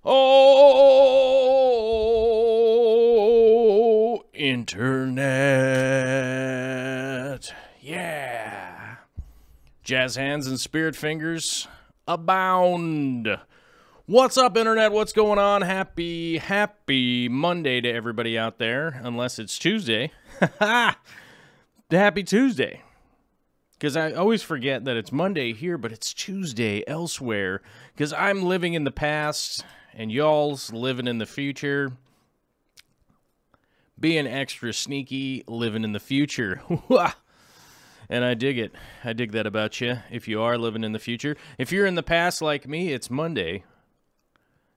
Oh, internet. Yeah. Jazz hands and spirit fingers abound. What's up, internet? What's going on? Happy Monday to everybody out there, unless it's Tuesday. Happy Tuesday. Because I always forget that it's Monday here, but it's Tuesday elsewhere. Because I'm living in the past, and y'all's living in the future. Being extra sneaky, living in the future. And I dig it. I dig that about you, if you are living in the future. If you're in the past like me, it's Monday.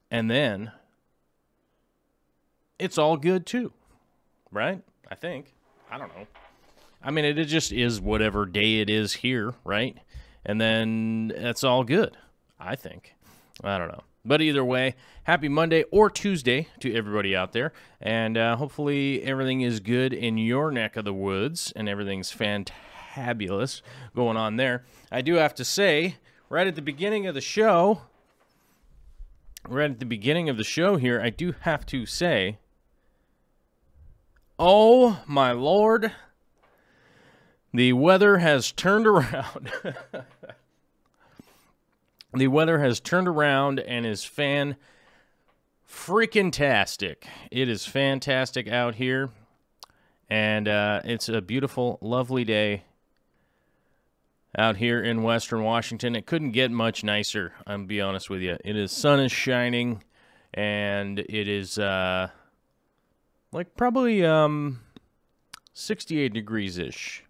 And then, it's all good too. Right? I think. I don't know. I mean, it just is whatever day it is here, right? And then that's all good, I think. I don't know. But either way, happy Monday or Tuesday to everybody out there. And hopefully everything is good in your neck of the woods and everything's fantabulous going on there. I do have to say, right at the beginning of the show here, I do have to say, oh my Lord, the weather has turned around. The weather has turned around and is freaking-tastic. It is fantastic out here. And it's a beautiful, lovely day out here in Western Washington. It couldn't get much nicer, I'm going to be honest with you. Sun is shining, and it is like probably 68 degrees-ish.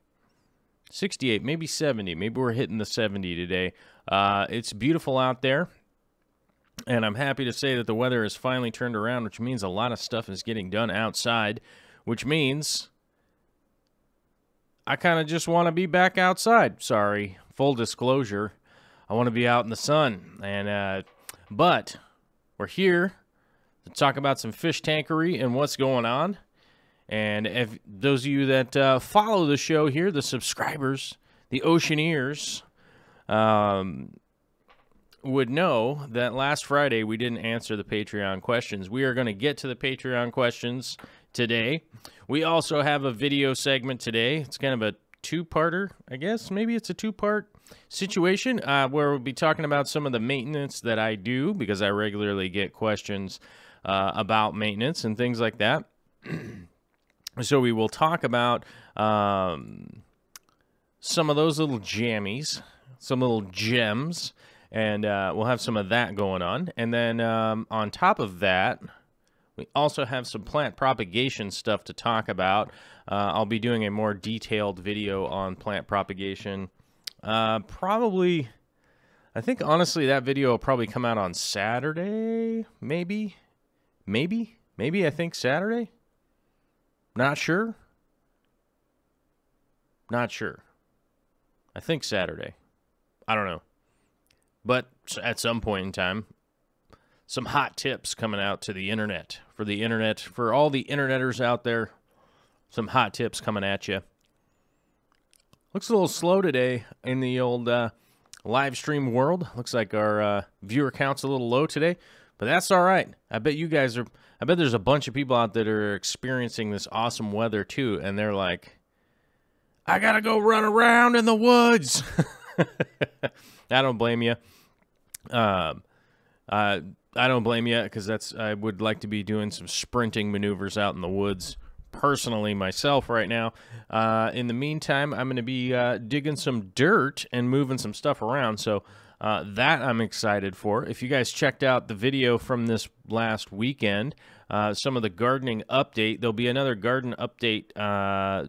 68, maybe 70. Maybe we're hitting the 70 today. It's beautiful out there, and I'm happy to say that the weather has finally turned around, which means a lot of stuff is getting done outside, which means I kind of just want to be back outside. Sorry, full disclosure, I want to be out in the sun, and but we're here to talk about some fish tankery and what's going on. And if those of you that follow the show here, the subscribers, the Oceaneers, would know that last Friday we didn't answer the Patreon questions. We are going to get to the Patreon questions today. We also have a video segment today. It's kind of a two-parter, I guess. Maybe it's a two-part situation where we'll be talking about some of the maintenance that I do, because I regularly get questions about maintenance and things like that. So we will talk about some of those little jammies, some little gems, and we'll have some of that going on. And then on top of that, we also have some plant propagation stuff to talk about. I'll be doing a more detailed video on plant propagation. Probably, I think honestly that video will probably come out on Saturday, maybe I think Saturday. Not sure. I think Saturday. I don't know. But at some point in time, some hot tips coming out to the internet. For all the interneters out there, some hot tips coming at you. Looks a little slow today in the old live stream world. Looks like our viewer count's a little low today, but that's all right. I bet there's a bunch of people out there that are experiencing this awesome weather too, and they're like, I gotta go run around in the woods. I don't blame you. I don't blame you, because I would like to be doing some sprinting maneuvers out in the woods personally myself right now. In the meantime, I'm going to be digging some dirt and moving some stuff around, so that I'm excited for. If you guys checked out the video from this last weekend, some of the gardening update, there'll be another garden update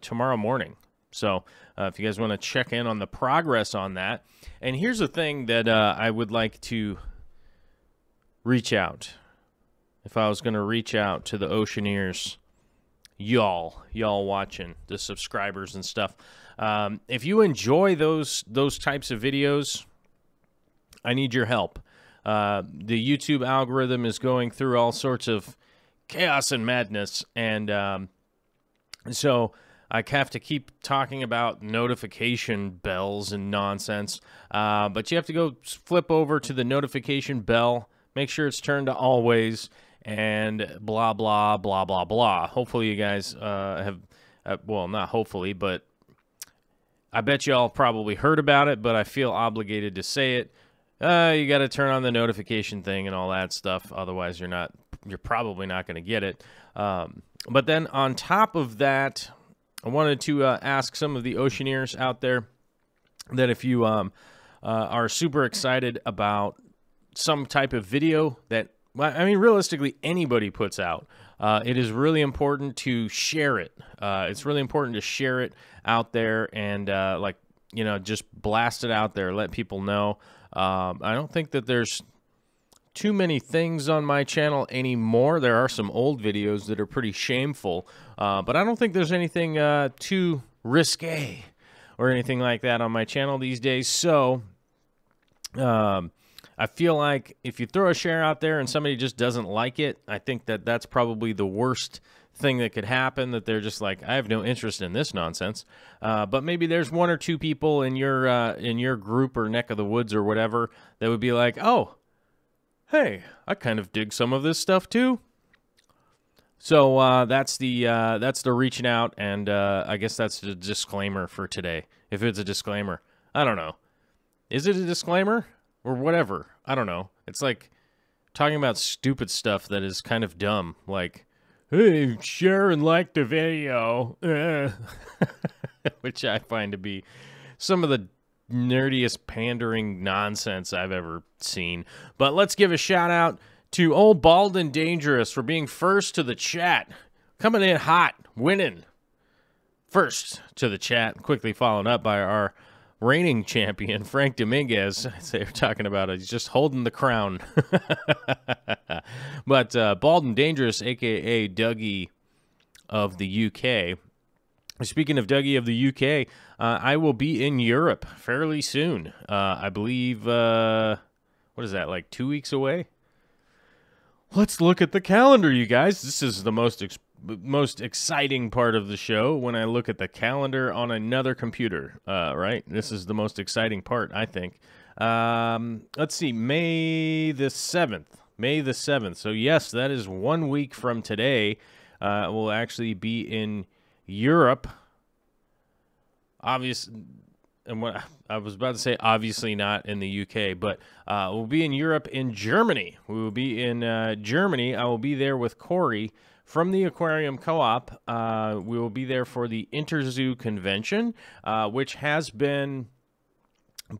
tomorrow morning. So if you guys want to check in on the progress on that. And here's the thing that I would like to reach out. If I was going to reach out to the Oceaneers, y'all watching, the subscribers and stuff, if you enjoy those types of videos, I need your help. The YouTube algorithm is going through all sorts of chaos and madness, and so I have to keep talking about notification bells and nonsense, but you have to go flip over to the notification bell, make sure it's turned to always, and blah, blah, blah, blah, blah. Hopefully you guys have, well, not hopefully, but I bet you all probably heard about it, but I feel obligated to say it. You got to turn on the notification thing and all that stuff. Otherwise, you're probably not going to get it. But then on top of that, I wanted to ask some of the Oceaneers out there that if you are super excited about some type of video that, I mean, realistically, anybody puts out, it is really important to share it. It's really important to share it out there and, just blast it out there, let people know. I don't think that there's too many things on my channel anymore. There are some old videos that are pretty shameful, but I don't think there's anything too risque or anything like that on my channel these days. So I feel like if you throw a share out there and somebody just doesn't like it, I think that that's probably the worst thing that could happen, that they're just like, I have no interest in this nonsense. But maybe there's one or two people in your group or neck of the woods or whatever that would be like, oh, hey, I kind of dig some of this stuff too. So that's the reaching out, and I guess that's the disclaimer for today. If it's a disclaimer, I don't know. Is it a disclaimer or whatever? I don't know. It's like talking about stupid stuff that is kind of dumb, like, hey, share and like the video, which I find to be some of the nerdiest pandering nonsense I've ever seen. But let's give a shout out to old Bald and Dangerous for being first to the chat, coming in hot, winning first to the chat, quickly followed up by our reigning champion, Frank Dominguez. They're talking about it. He's just holding the crown. But Bald and Dangerous, a.k.a. Dougie of the UK. Speaking of Dougie of the UK, I will be in Europe fairly soon. I believe, what is that, like 2 weeks away? Let's look at the calendar, you guys. This is the most exciting part of the show, when I look at the calendar on another computer, right? This is the most exciting part, I think. Let's see, May the 7th. May the 7th. So, yes, that is 1 week from today. We'll actually be in Europe. And what I was about to say, obviously not in the UK, but we'll be in Europe, in Germany. We will be in Germany. I will be there with Corey from the Aquarium Co-op. We will be there for the Interzoo convention, which has been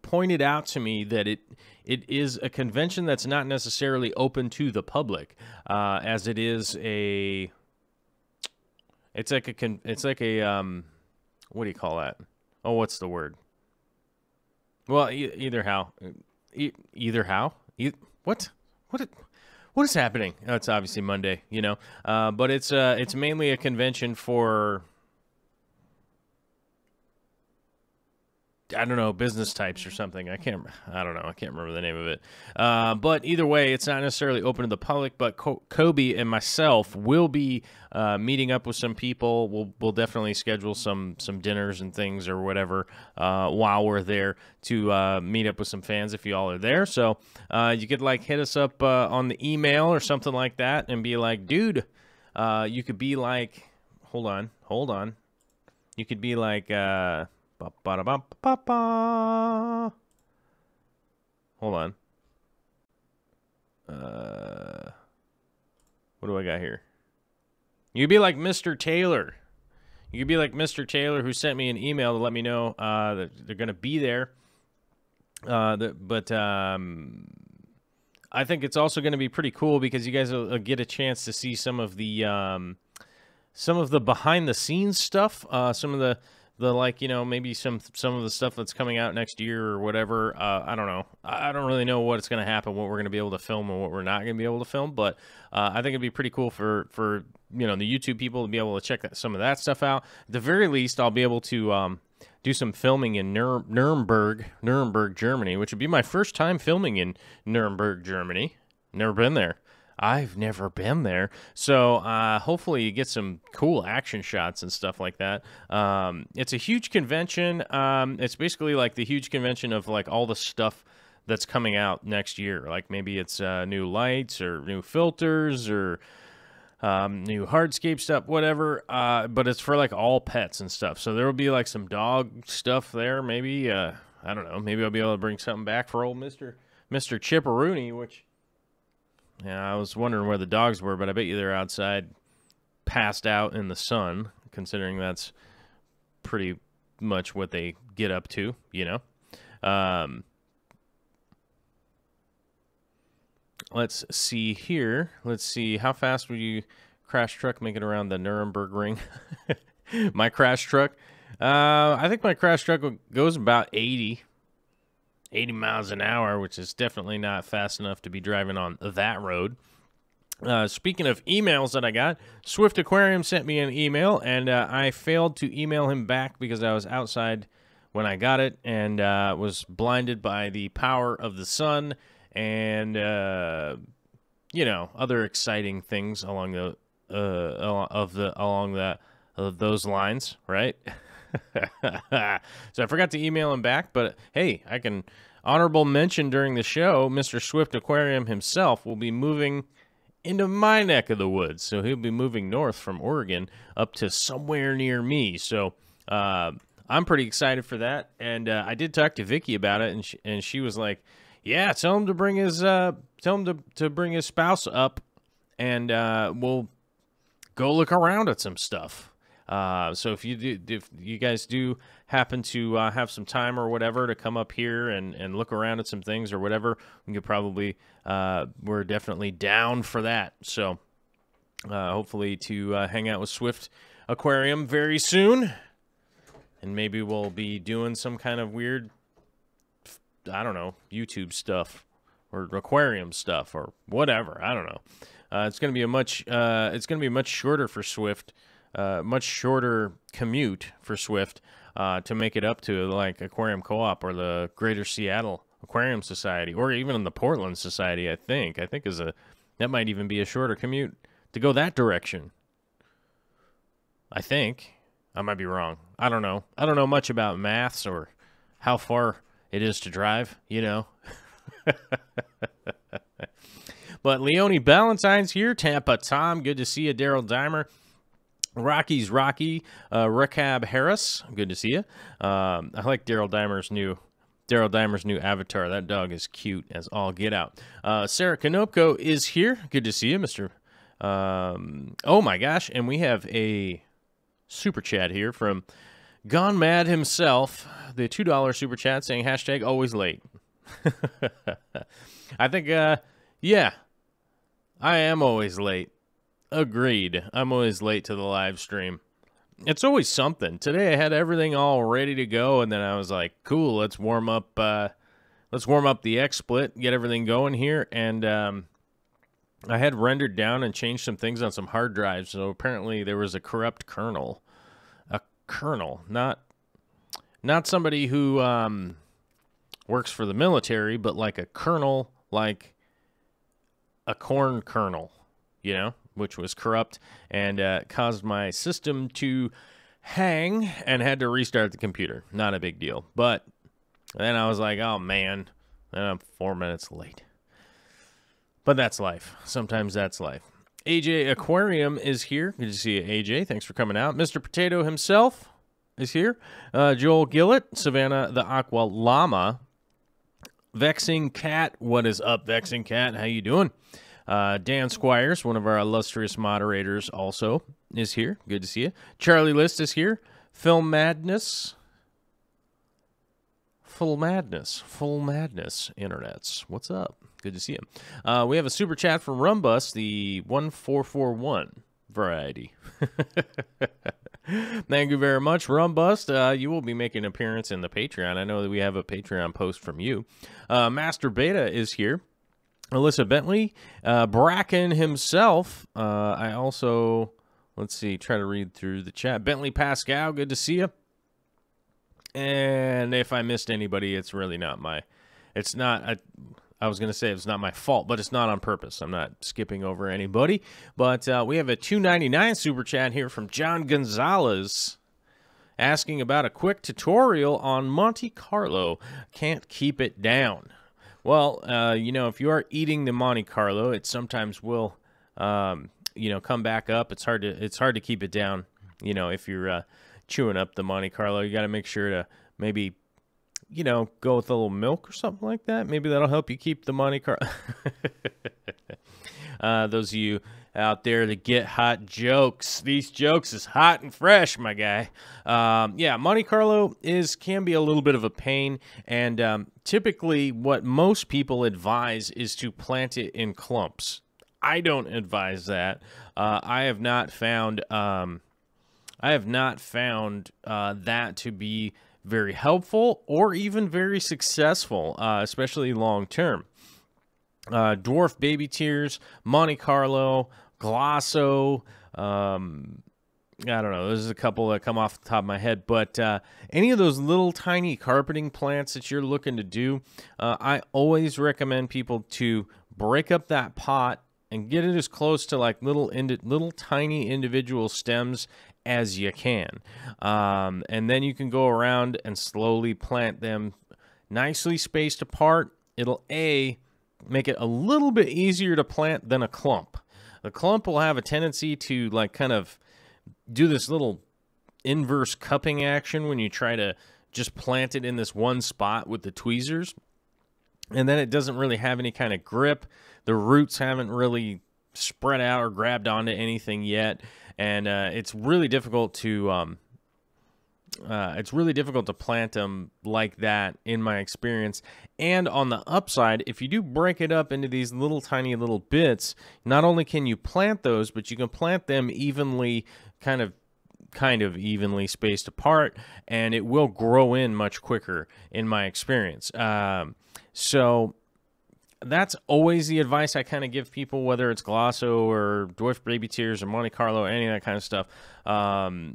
pointed out to me that it is a convention that's not necessarily open to the public, as it is a. It's like a what do you call that? Oh, what's the word? Well, either how. What is happening? Oh, it's obviously Monday, you know. But it's mainly a convention for, I don't know, business types or something. I don't know. I can't remember the name of it. But either way, it's not necessarily open to the public, but Kobe and myself will be meeting up with some people. We'll definitely schedule some dinners and things or whatever while we're there to meet up with some fans if you all are there. So you could like hit us up on the email or something like that and be like, dude, you could be like, hold on. You could be like, hold on. What do I got here? You'd be like Mr. Taylor. You could be like Mr. Taylor, who sent me an email to let me know that they're going to be there. But I think it's also going to be pretty cool because you guys will get a chance to see some of the behind the scenes stuff, some of the like, you know, maybe some of the stuff that's coming out next year or whatever. I don't know. I don't really know what's going to happen, what we're going to be able to film and what we're not going to be able to film. But I think it'd be pretty cool for you know, the YouTube people to be able to check some of that stuff out. At the very least, I'll be able to do some filming in Nuremberg, Germany, which would be my first time filming in Nuremberg, Germany. Never been there. I've never been there. So hopefully you get some cool action shots and stuff like that. It's a huge convention. It's basically like the huge convention of like all the stuff that's coming out next year. Like maybe it's new lights or new filters or new hardscape stuff, whatever. But it's for like all pets and stuff. So there will be like some dog stuff there. Maybe, I don't know. Maybe I'll be able to bring something back for old Mr. Chipperoony, which... Yeah, I was wondering where the dogs were, but I bet you they're outside, passed out in the sun, considering that's pretty much what they get up to, you know? Let's see here. Let's see, how fast would you crash truck make it around the Nuremberg ring? My crash truck? I think my crash truck goes about 80 miles an hour, which is definitely not fast enough to be driving on that road. Speaking of emails that I got, Swift Aquarium sent me an email, and I failed to email him back because I was outside when I got it and was blinded by the power of the sun and, you know, other exciting things along those lines, right? So I forgot to email him back, but hey, I can honorable mention during the show, Mr. Swift Aquarium himself will be moving into my neck of the woods. So he'll be moving north from Oregon up to somewhere near me. So I'm pretty excited for that. And I did talk to Vicky about it, and she was like, "Yeah, tell him to bring his to bring his spouse up, and we'll go look around at some stuff." So if you guys do happen to have some time or whatever to come up here and look around at some things or whatever, we could probably, we're definitely down for that. So hopefully to hang out with Swift Aquarium very soon. And maybe we'll be doing some kind of weird, I don't know, YouTube stuff or aquarium stuff or whatever. I don't know. It's going to be much shorter for Swift. Much shorter commute for Swift to make it up to like Aquarium Co-op or the Greater Seattle Aquarium Society or even in the Portland Society. I think that might even be a shorter commute to go that direction. I think I might be wrong. I don't know. I don't know much about maths or how far it is to drive. You know. But Leonie Ballantyne's here. Tampa Tom, good to see you. Daryl Dimer. Rocky's Rocky, Rekab Harris, good to see you. I like Daryl Dimer's new avatar. That dog is cute as all get out. Sarah Kanopko is here. Good to see you, Mr. Oh my gosh, and we have a super chat here from Gone Mad himself. The $2 super chat saying hashtag always late. I think, yeah, I am always late. Agreed. I'm always late to the live stream. It's always something. Today I had everything all ready to go, and then I was like, cool, let's warm up the XSplit, get everything going here, and I had rendered down and changed some things on some hard drives, so apparently there was a corrupt kernel. A kernel, not somebody who works for the military, but like a kernel, like a corn kernel, you know? Which was corrupt and caused my system to hang and had to restart the computer. Not a big deal. But then I was like, oh, man, and I'm 4 minutes late. But that's life. Sometimes that's life. AJ Aquarium is here. Good to see you, AJ. Thanks for coming out. Mr. Potato himself is here. Joel Gillett, Savannah the Aqua Llama. Vexing Cat. What is up, Vexing Cat? How you doing? Dan Squires, one of our illustrious moderators, also is here. Good to see you. Charlie List is here. Film Madness. Full Madness Internets. What's up? Good to see you. We have a super chat from Rumbus, the 1441 variety. Thank you very much, Rumbust. You will be making an appearance in the Patreon. I know that we have a Patreon post from you. Master Betta is here. Alyssa Bentley. Bracken himself. I also, let's see, try to read through the chat. Bentley Pascal, good to see you. And if I missed anybody, it's really not my, it's not, I was going to say it's not my fault, but it's not on purpose. I'm not skipping over anybody. But we have a $2.99 super chat here from John Gonzalez asking about a quick tutorial on Monte Carlo. Can't keep it down. Well, you know, if you are eating the Monte Carlo, it sometimes will, you know, come back up. It's hard to keep it down. You know, if you're chewing up the Monte Carlo, you got to make sure to maybe, you know, go with a little milk or something like that. Maybe that'll help you keep the Monte Carlo. Those of you out there that get hot jokes, these jokes is hot and fresh, my guy. Yeah, Monte Carlo can be a little bit of a pain, and typically what most people advise is to plant it in clumps. I don't advise that. I have not found that to be very helpful or even very successful, especially long term. Dwarf baby tears, Monte Carlo, Glosso, I don't know, there's a couple that come off the top of my head, but any of those little tiny carpeting plants that you're looking to do, I always recommend people to break up that pot and get it as close to like little tiny individual stems as you can. And then you can go around and slowly plant them nicely spaced apart. It'll make it a little bit easier to plant than a clump. The clump will have a tendency to like kind of do this little inverse cupping action when you try to just plant it in this one spot with the tweezers. And then it doesn't really have any kind of grip. The roots haven't really spread out or grabbed onto anything yet. And it's really difficult to plant them like that, in my experience. And on the upside, if you do break it up into these little tiny little bits, not only can you plant those, but you can plant them evenly, kind of evenly spaced apart, and it will grow in much quicker, in my experience. So that's always the advice I kind of give people, whether it's Glosso or Dwarf Baby Tears or Monte Carlo or any of that kind of stuff,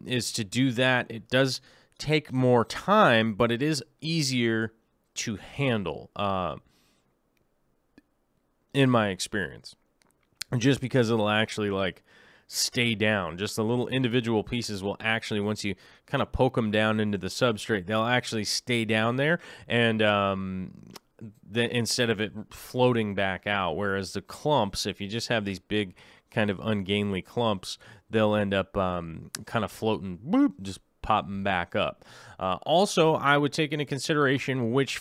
is to do that. It does take more time, but it is easier to handle, in my experience, just because it'll actually like stay down. Just the little individual pieces will actually, once you kind of poke them down into the substrate, they'll actually stay down there, and instead of it floating back out. Whereas the clumps, if you just have these big kind of ungainly clumps, they'll end up kind of floating, boop, just popping back up. Also, I would take into consideration which,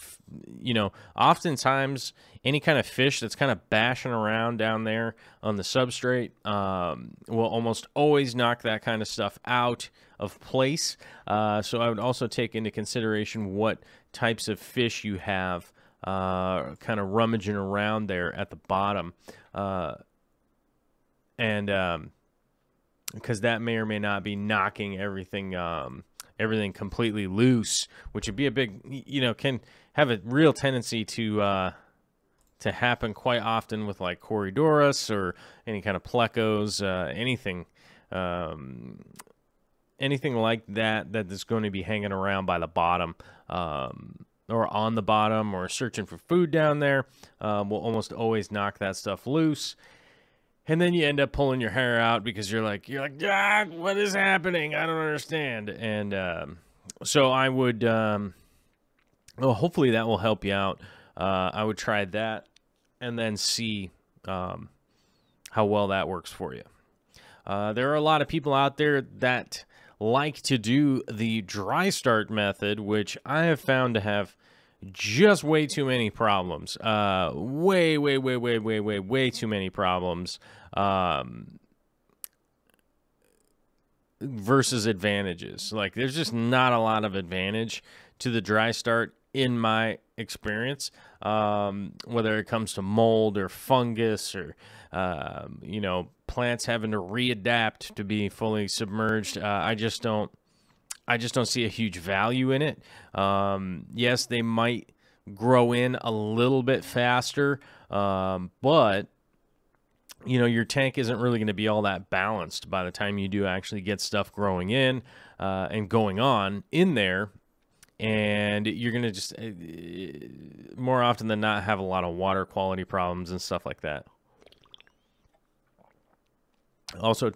you know, oftentimes any kind of fish that's kind of bashing around down there on the substrate will almost always knock that kind of stuff out of place. So I would also take into consideration what types of fish you have kind of rummaging around there at the bottom, and because that may or may not be knocking everything completely loose, which would be a big, you know, can have a real tendency to happen quite often with like Corydoras or any kind of plecos, anything like that is going to be hanging around by the bottom, or on the bottom, or searching for food down there, will almost always knock that stuff loose. And then you end up pulling your hair out because you're like, ah, what is happening? I don't understand. And so I would, well, hopefully that will help you out. I would try that and then see how well that works for you. There are a lot of people out there that like to do the dry start method, which I have found to have just way too many problems. Way too many problems. Versus advantages. Like, there's just not a lot of advantage to the dry start in my experience, whether it comes to mold or fungus or, you know, plants having to readapt to be fully submerged. I just don't see a huge value in it. Yes, they might grow in a little bit faster, but you know, your tank isn't really going to be all that balanced by the time you do actually get stuff growing in and going on in there. And you're going to just, more often than not, have a lot of water quality problems and stuff like that. Also,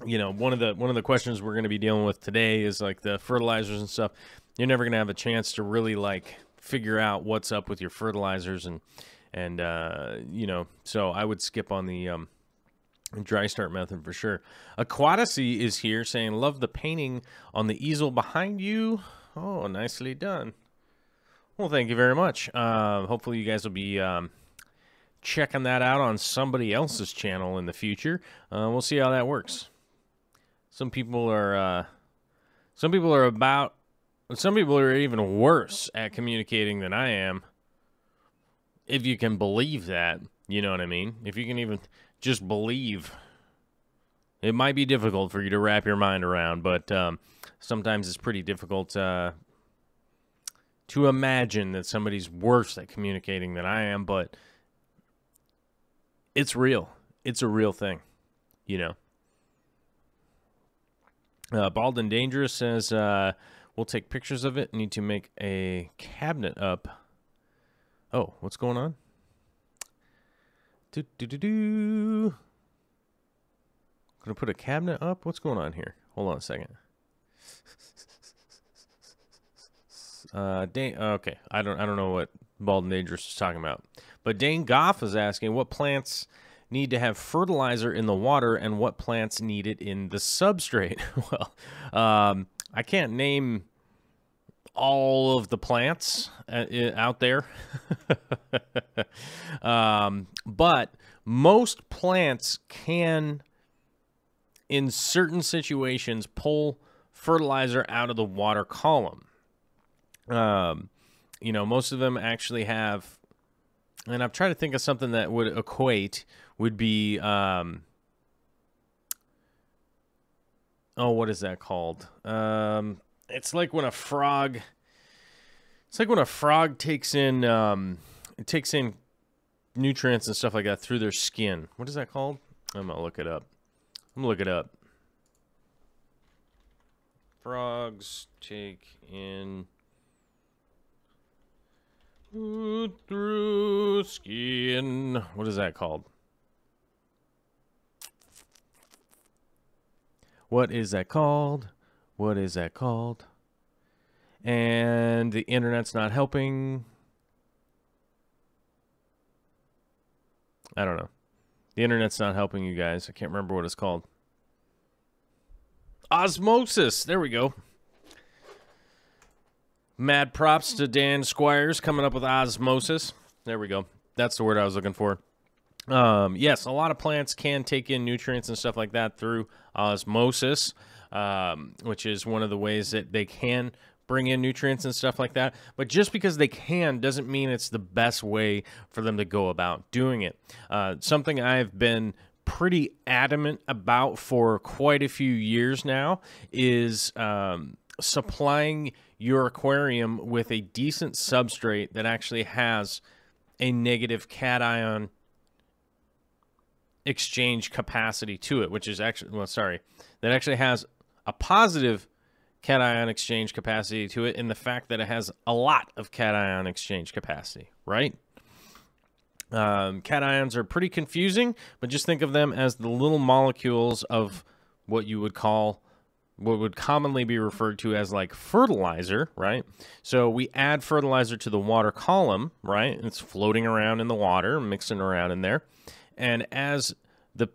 you know, one of the questions we're going to be dealing with today is like the fertilizers and stuff. You're never going to have a chance to really like figure out what's up with your fertilizers and you know, so I would skip on the dry start method for sure. Aquaticy is here saying, love the painting on the easel behind you. Oh, nicely done. Well, thank you very much. Hopefully you guys will be checking that out on somebody else's channel in the future. We'll see how that works. Some people are even worse at communicating than I am. If you can believe that, you know what I mean? If you can even just believe. It might be difficult for you to wrap your mind around, but sometimes it's pretty difficult to imagine that somebody's worse at communicating than I am, but it's real. It's a real thing, you know. Bald and Dangerous says, we'll take pictures of it. Need to make a cabinet up. Oh, what's going on? Gonna put a cabinet up? What's going on here? Hold on a second. Okay, I don't know what Bald and Dangerous is talking about. But Dane Goff is asking what plants need to have fertilizer in the water and what plants need it in the substrate. Well, I can't name all of the plants out there. But most plants can, in certain situations, pull fertilizer out of the water column. You know, most of them actually have, and I've tried to think of something that would equate, would be, oh, what is that called? It's like when a frog, takes in, nutrients and stuff like that through their skin. What is that called? I'm gonna look it up. Frogs take in food through skin. What is that called? What is that called? What is that called? And the internet's not helping. I don't know. The internet's not helping you guys. I can't remember what it's called. Osmosis. There we go. Mad props to Dan Squires coming up with osmosis. There we go. That's the word I was looking for. Yes, a lot of plants can take in nutrients and stuff like that through osmosis, which is one of the ways that they can bring in nutrients and stuff like that. But just because they can doesn't mean it's the best way for them to go about doing it. Something I've been pretty adamant about for quite a few years now is supplying your aquarium with a decent substrate that actually has a negative cation exchange capacity to it, which is actually, well, sorry, that actually has a positive cation exchange capacity to it in the fact that it has a lot of cation exchange capacity, right? Cations are pretty confusing, but just think of them as the little molecules of what you would call, what would commonly be referred to as like fertilizer, right? So we add fertilizer to the water column, right? It's floating around in the water, mixing around in there. And as the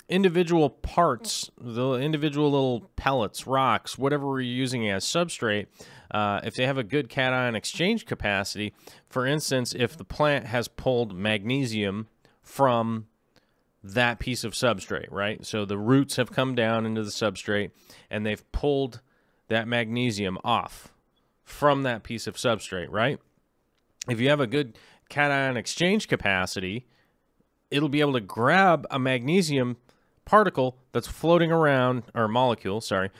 individual parts, the individual little pellets, rocks, whatever we're using as substrate, if they have a good cation exchange capacity, for instance, if the plant has pulled magnesium from that piece of substrate, right? So the roots have come down into the substrate and they've pulled that magnesium off from that piece of substrate, right? If you have a good cation exchange capacity, it'll be able to grab a magnesium particle that's floating around, or molecule, sorry,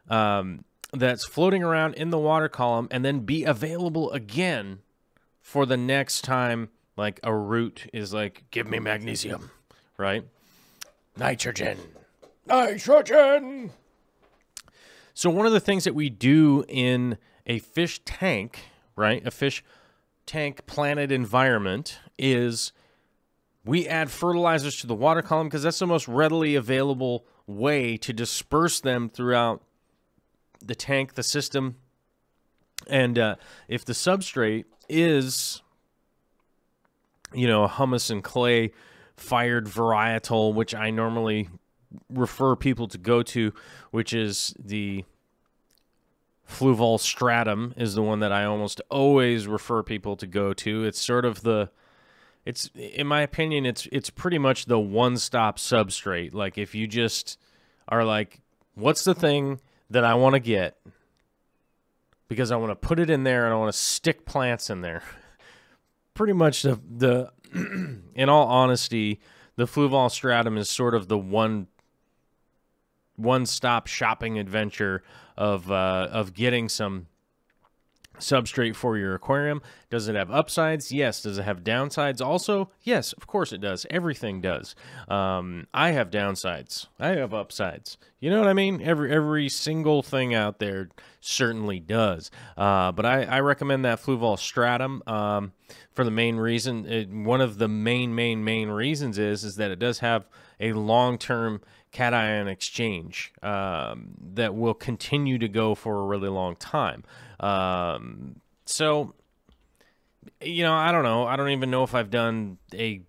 that's floating around in the water column and then be available again for the next time, like a root is like, give me magnesium, right? Nitrogen. Nitrogen! So one of the things that we do in a fish tank, right, a fish tank planted environment, is we add fertilizers to the water column because that's the most readily available way to disperse them throughout the tank, the system. And if the substrate is, you know, a humus and clay fired varietal, which I normally refer people to go to, which is the fluval stratum, is the one that I almost always refer people to go to. It's sort of the, it's, in my opinion, it's pretty much the one-stop substrate. Like, if you just are like, what's the thing that I want to get? Because I want to put it in there and I want to stick plants in there. Pretty much the in all honesty, the fluval stratum is sort of the one-stop shopping adventure of getting some substrate for your aquarium. Does it have upsides? Yes. Does it have downsides also? Yes, of course it does. Everything does. I have downsides. I have upsides. You know what I mean? Every single thing out there certainly does. But I recommend that fluval stratum for the main reason. One of the main reasons is that it does have a long-term cation exchange that will continue to go for a really long time. So, you know, I don't know. I don't even know if I've done a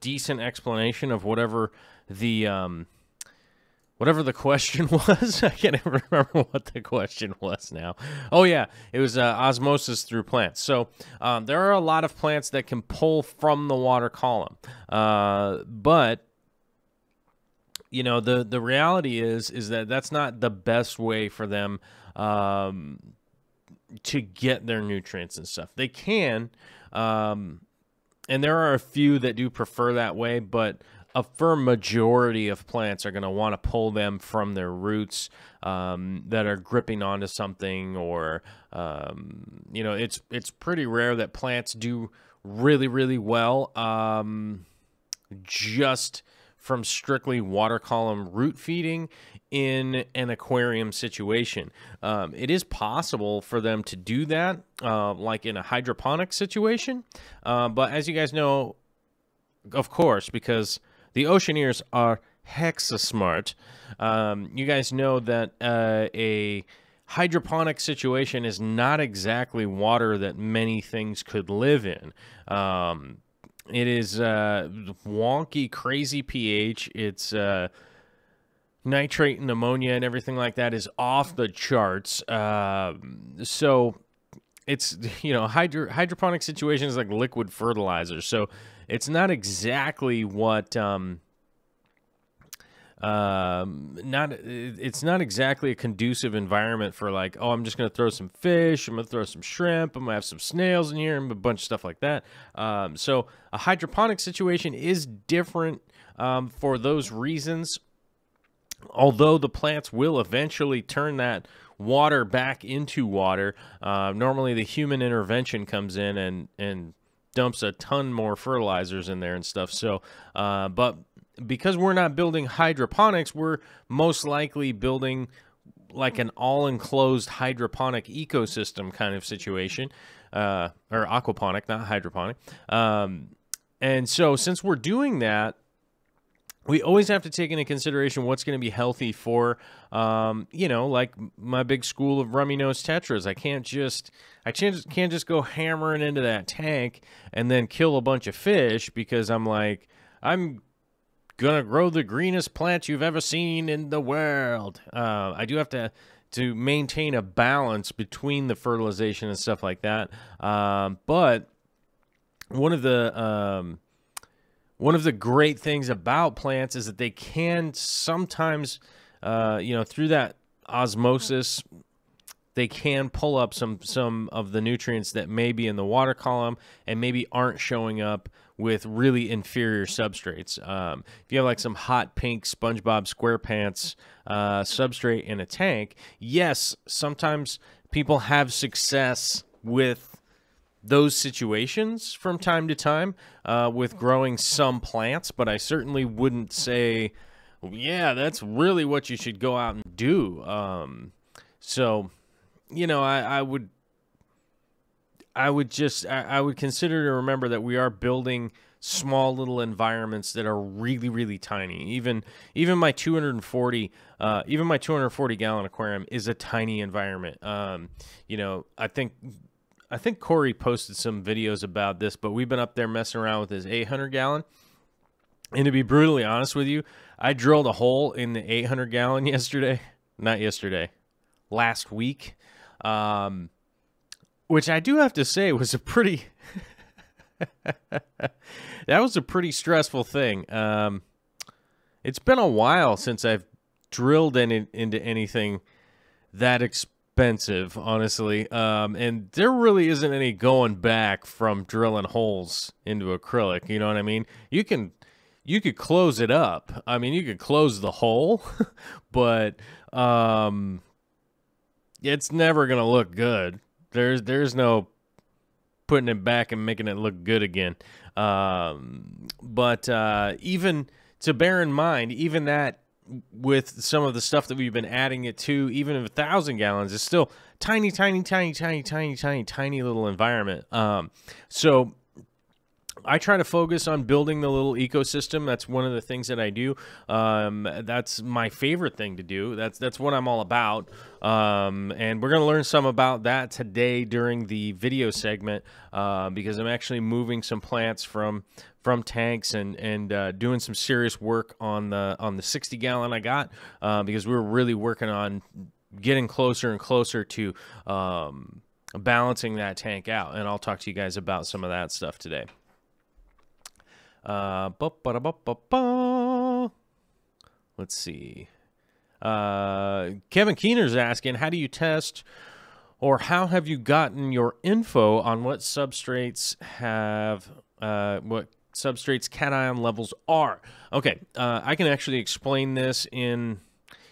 decent explanation of whatever the question was. I can't even remember what the question was now. Oh, yeah. It was osmosis through plants. So there are a lot of plants that can pull from the water column. But, you know, the reality is that that's not the best way for them to get their nutrients and stuff. They can, and there are a few that do prefer that way, but a firm majority of plants are going to want to pull them from their roots that are gripping onto something, or you know, it's pretty rare that plants do really well just from strictly water column root feeding in an aquarium situation. It is possible for them to do that, like in a hydroponic situation, but as you guys know, of course, because the oceaneers are hexa smart, you guys know that a hydroponic situation is not exactly water that many things could live in. It is wonky, crazy pH. It's nitrate and ammonia and everything like that is off the charts. So it's, you know, hydroponic situation is like liquid fertilizer. So it's not exactly what it's not exactly a conducive environment for, like, oh, I'm just going to throw some fish, I'm going to throw some shrimp, I'm going to have some snails in here, and a bunch of stuff like that. So a hydroponic situation is different for those reasons, although the plants will eventually turn that water back into water. Normally the human intervention comes in and dumps a ton more fertilizers in there and stuff. So, but because we're not building hydroponics, we're most likely building like an all-enclosed hydroponic ecosystem kind of situation, or aquaponic, not hydroponic. And so since we're doing that, we always have to take into consideration what's going to be healthy for, you know, like my big school of rummy nose tetras. I can't just go hammering into that tank and then kill a bunch of fish because I'm like, I'm gonna grow the greenest plant you've ever seen in the world. I do have to maintain a balance between the fertilization and stuff like that. But one of the great things about plants is that they can sometimes, through that osmosis, they can pull up some of the nutrients that may be in the water column and maybe aren't showing up with really inferior substrates. If you have like some hot pink SpongeBob SquarePants substrate in a tank, yes, sometimes people have success with those situations from time to time with growing some plants, but I certainly wouldn't say, yeah, that's really what you should go out and do. I would consider to remember that we are building small little environments that are really, really tiny. Even my 240 gallon aquarium is a tiny environment. I think Corey posted some videos about this, but we've been up there messing around with his 800 gallon. And to be brutally honest with you, I drilled a hole in the 800 gallon last week. Which I do have to say was a pretty that was a pretty stressful thing. It's been a while since I've drilled into anything that expensive, honestly. And there really isn't any going back from drilling holes into acrylic. You know what I mean? You could close it up. I mean, you could close the hole, but it's never gonna look good. There's no putting it back and making it look good again. But even to bear in mind, even that with some of the stuff that we've been adding it to, even if 1,000 gallons is still tiny little environment. So I try to focus on building the little ecosystem. That's one of the things that I do. That's my favorite thing to do. That's what I'm all about. And we're going to learn some about that today during the video segment because I'm actually moving some plants from tanks and doing some serious work on the 60 gallon I got because we were really working on getting closer and closer to balancing that tank out. And I'll talk to you guys about some of that stuff today. Let's see. Kevin Keener's asking, how do you test or how have you gotten your info on what substrates cation levels are? Okay, I can actually explain this in...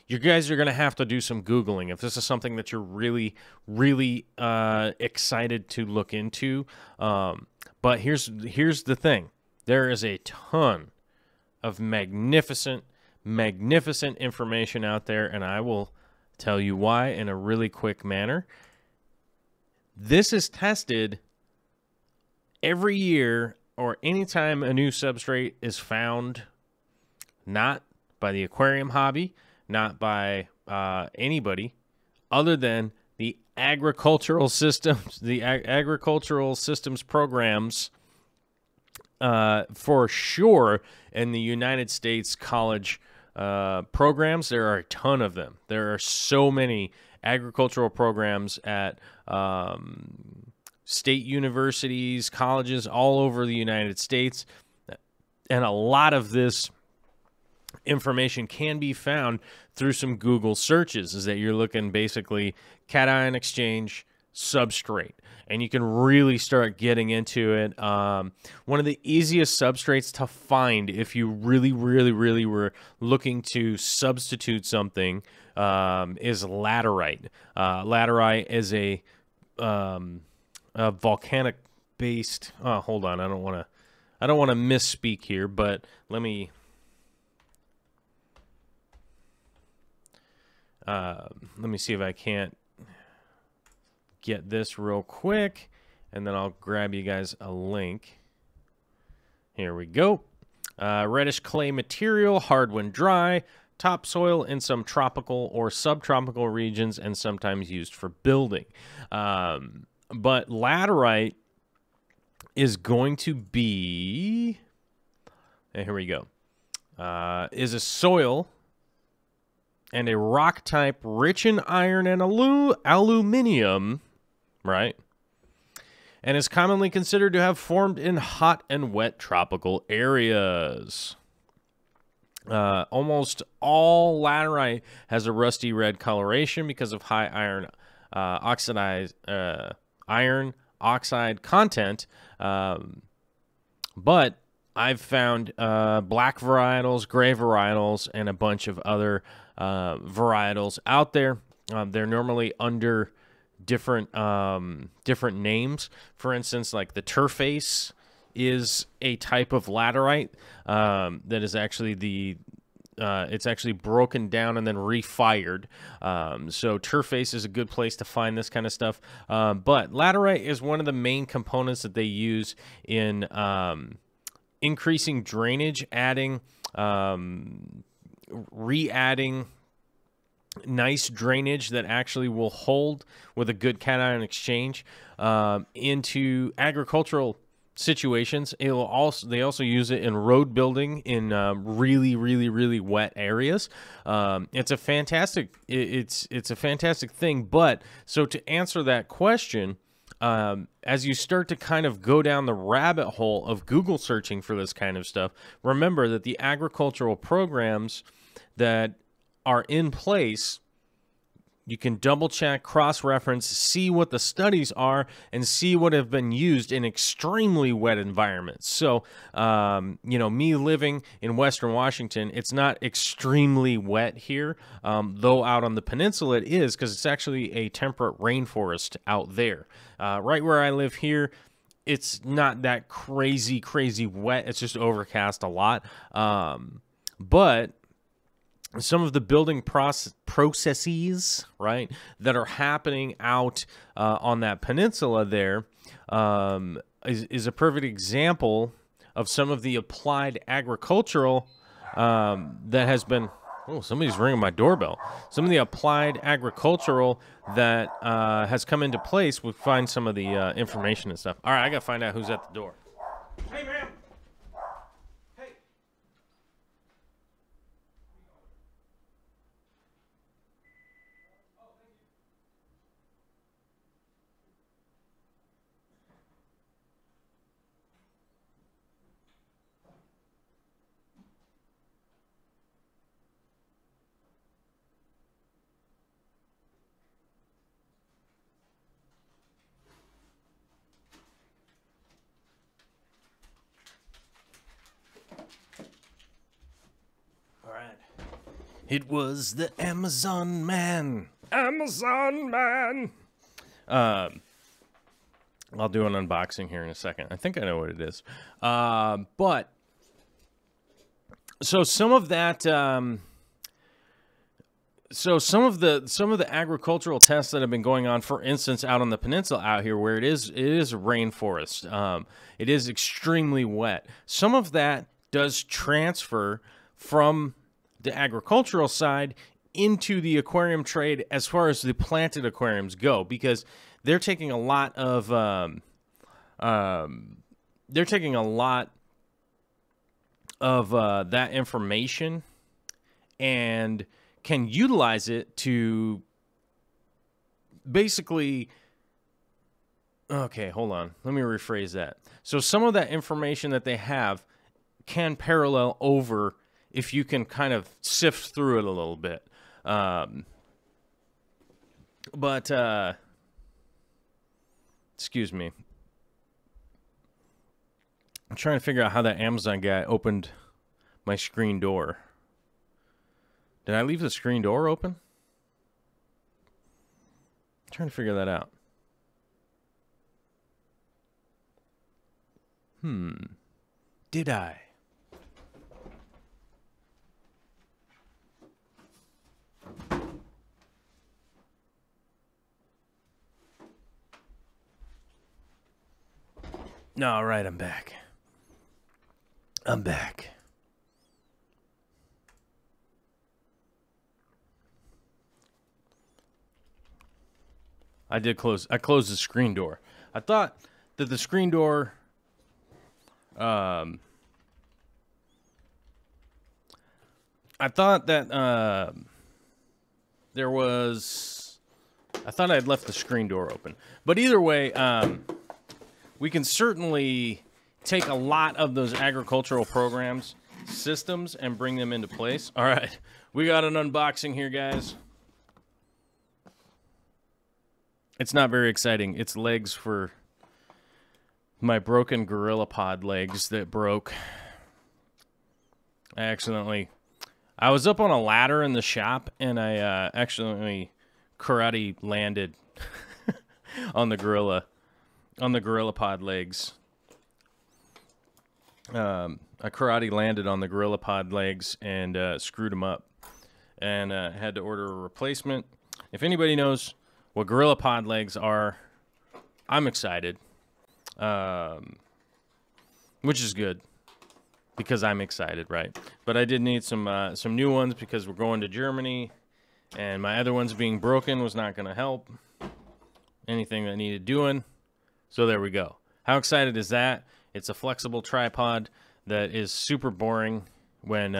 You guys are going to have to do some Googling if this is something that you're really, really excited to look into. But here's the thing. There is a ton of magnificent information out there, and I will tell you why in a really quick manner. This is tested every year or anytime a new substrate is found, not by the aquarium hobby, not by anybody other than the agricultural systems, programs. For sure, in the United States college programs, there are a ton of them. There are so many agricultural programs at state universities, colleges all over the United States, and a lot of this information can be found through some Google searches, is that you're looking basically cation exchange substrate, and you can really start getting into it. One of the easiest substrates to find if you really were looking to substitute something is laterite. Laterite is a volcanic based. Oh, hold on, I don't want to misspeak here, but let me see if I can't get this real quick, and then I'll grab you guys a link. Here we go. Reddish clay material, hard when dry, topsoil in some tropical or subtropical regions, and sometimes used for building. But laterite is going to be... Here we go. is a soil and a rock type rich in iron and aluminium, right? And is commonly considered to have formed in hot and wet tropical areas. Almost all laterite has a rusty red coloration because of high iron iron oxide content. But I've found black varietals, gray varietals, and a bunch of other varietals out there. They're normally under different names. For instance, like the Turface is a type of laterite that is actually it's actually broken down and then refired. So Turface is a good place to find this kind of stuff. But laterite is one of the main components that they use in increasing drainage, re-adding nice drainage that actually will hold with a good cation exchange into agricultural situations. They also use it in road building in really wet areas. It's a fantastic thing. But so to answer that question, as you start to kind of go down the rabbit hole of Google searching for this kind of stuff, remember that the agricultural programs that are in place, you can double check, cross-reference, see what the studies are, and see what have been used in extremely wet environments. So, me living in Western Washington, it's not extremely wet here, though out on the peninsula it is, because it's actually a temperate rainforest out there. Right where I live here, it's not that crazy wet. It's just overcast a lot. But some of the building processes, right, that are happening out on that peninsula there is a perfect example of some of the applied agricultural that has been... Oh, somebody's ringing my doorbell. Some of the applied agricultural that has come into place. We'll find some of the information and stuff. All right, I got to find out who's at the door. Hey, ma'am. It was the Amazon Man. Amazon Man. I'll do an unboxing here in a second. I think I know what it is. But so some of that some of the agricultural tests that have been going on, for instance, out on the peninsula out here where it is a rainforest. It is extremely wet. Some of that does transfer from the agricultural side into the aquarium trade as far as the planted aquariums go, because they're taking a lot of that information and can utilize it to basically... Okay, hold on. Let me rephrase that. So some of that information that they have can parallel over if you can kind of sift through it a little bit. Excuse me. I'm trying to figure out how that Amazon guy opened my screen door. Did I leave the screen door open? I'm trying to figure that out. Did I? No, all right, I'm back. I'm back. I closed the screen door. I thought that the screen door I thought that there was... I thought I had left the screen door open. But either way, we can certainly take a lot of those agricultural programs, systems, and bring them into place. All right, we got an unboxing here, guys. It's not very exciting. It's legs for my broken GorillaPod legs that broke. I was up on a ladder in the shop, and I accidentally karate landed on the GorillaPod legs. I karate landed on the GorillaPod legs and screwed them up, and had to order a replacement. If anybody knows what GorillaPod legs are, I'm excited, which is good because I'm excited, right? But I did need some new ones because we're going to Germany, and my other ones being broken was not going to help anything that needed doing. So there we go. How excited is that? It's a flexible tripod that is super boring when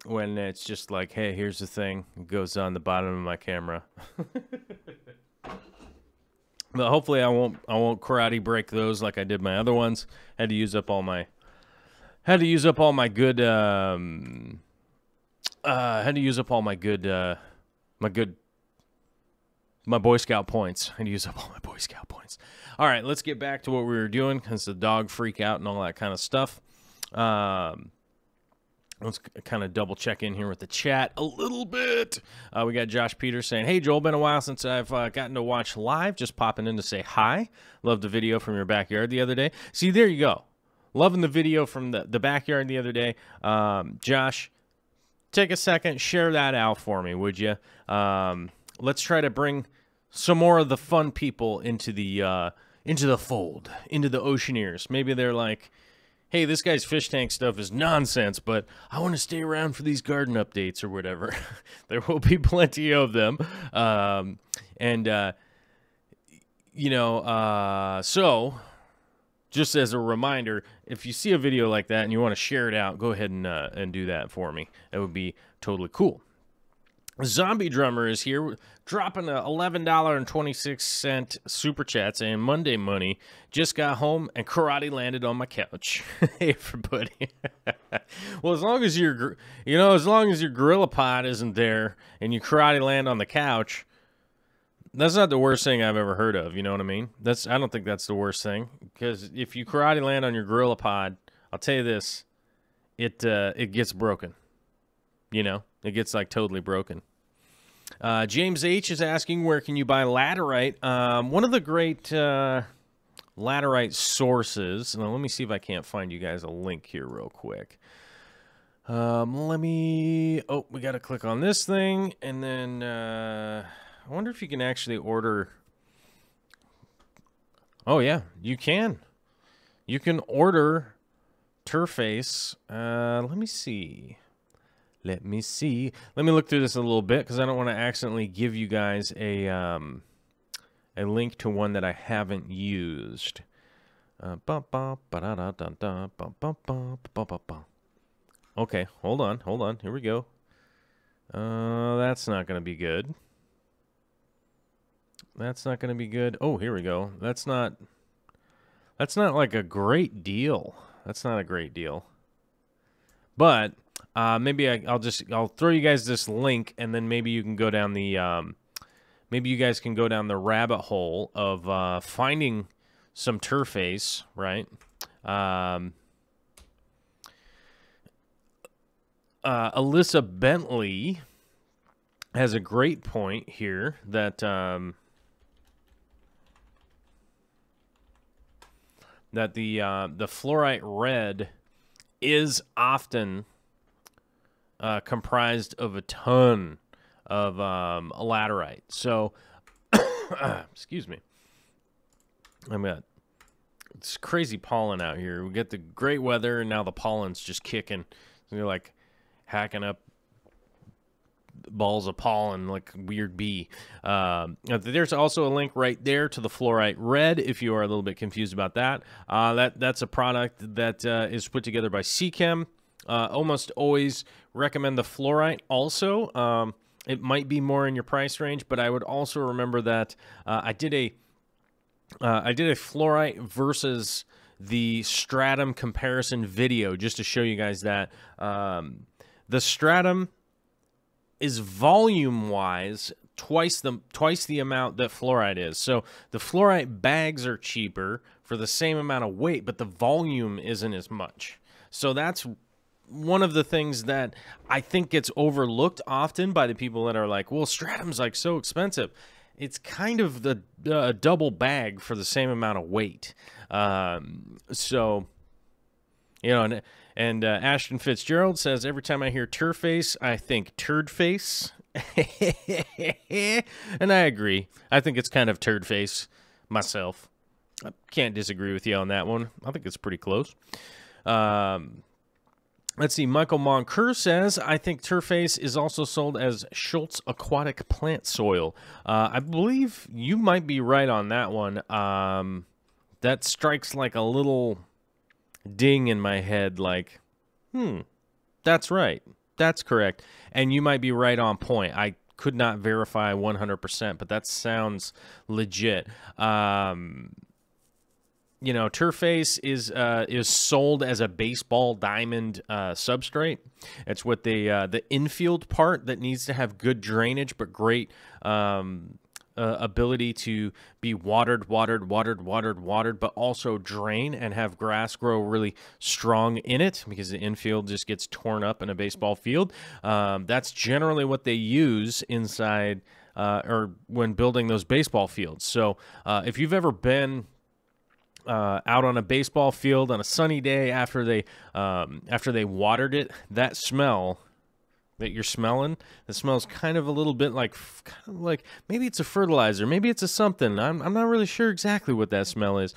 it's just like, hey, here's the thing. It goes on the bottom of my camera. But hopefully I won't karate break those like I did my other ones. Had to use up all my good my Boy Scout points. I had to use up all my Boy Scout points. All right, let's get back to what we were doing because the dog freak out and all that kind of stuff. Let's kind of double check in here with the chat a little bit. We got Josh Peters saying, hey, Joel, been a while since I've gotten to watch live. Just popping in to say hi. Loved the video from your backyard the other day. See, there you go. Loving the video from the backyard the other day. Josh, take a second, share that out for me, would you? Let's try to bring some more of the fun people into the fold, into the Oceaneers. Maybe they're like, hey, this guy's fish tank stuff is nonsense, but I want to stay around for these garden updates or whatever. There will be plenty of them. So just as a reminder, if you see a video like that and you want to share it out, go ahead and do that for me. That would be totally cool. Zombie Drummer is here, dropping a $11.26 super chat saying, Monday money, just got home and karate landed on my couch. Hey, everybody. Well, as long as your GorillaPod isn't there and you karate land on the couch, that's not the worst thing I've ever heard of. You know what I mean? I don't think that's the worst thing, because if you karate land on your GorillaPod, I'll tell you this, it gets broken. You know, it gets like totally broken. James H is asking, where can you buy laterite? One of the great laterite sources. Now, let me see if I can't find you guys a link here real quick. We got to click on this thing, and then I wonder if you can actually order. Oh yeah, you can. You can order Turface. Let me see. Let me look through this a little bit because I don't want to accidentally give you guys a link to one that I haven't used. Okay, hold on. Here we go. That's not going to be good. Oh, here we go. That's not like a great deal. That's not a great deal. But maybe I'll throw you guys this link, and then maybe you can go down the maybe you guys can go down the rabbit hole of finding some Turface, right? Alyssa Bentley has a great point here that the fluorite red is often comprised of a ton of laterite. So, excuse me. It's crazy pollen out here. We get the great weather, and now the pollen's just kicking. So you're like hacking up balls of pollen like a weird bee. There's also a link right there to the fluorite red if you are a little bit confused about that. That's a product that is put together by Seachem. Almost always recommend the fluorite also. It might be more in your price range, but I would also remember that I did a fluorite versus the stratum comparison video just to show you guys that the stratum is volume-wise twice the amount that fluorite is. So the fluorite bags are cheaper for the same amount of weight, but the volume isn't as much. So that's one of the things that I think gets overlooked often by the people that are like, well, stratum's like so expensive. It's kind of the double bag for the same amount of weight. So, you know, and Ashton Fitzgerald says, every time I hear Turface, I think Turdface. And I agree. I think it's kind of Turdface myself. I can't disagree with you on that one. I think it's pretty close. Let's see. Michael Moncur says, I think Turface is also sold as Schultz aquatic plant soil. I believe you might be right on that one. That strikes like a little ding in my head, like, that's right. That's correct. And you might be right on point. I could not verify 100%, but that sounds legit. You know, Turface is sold as a baseball diamond substrate. It's with the infield part that needs to have good drainage, but great ability to be watered, but also drain and have grass grow really strong in it, because the infield just gets torn up in a baseball field. That's generally what they use inside or when building those baseball fields. So if you've ever been out on a baseball field on a sunny day after they watered it, that smell that you're smelling, it smells kind of a little bit like maybe it's a fertilizer, maybe it's a something. I'm not really sure exactly what that smell is.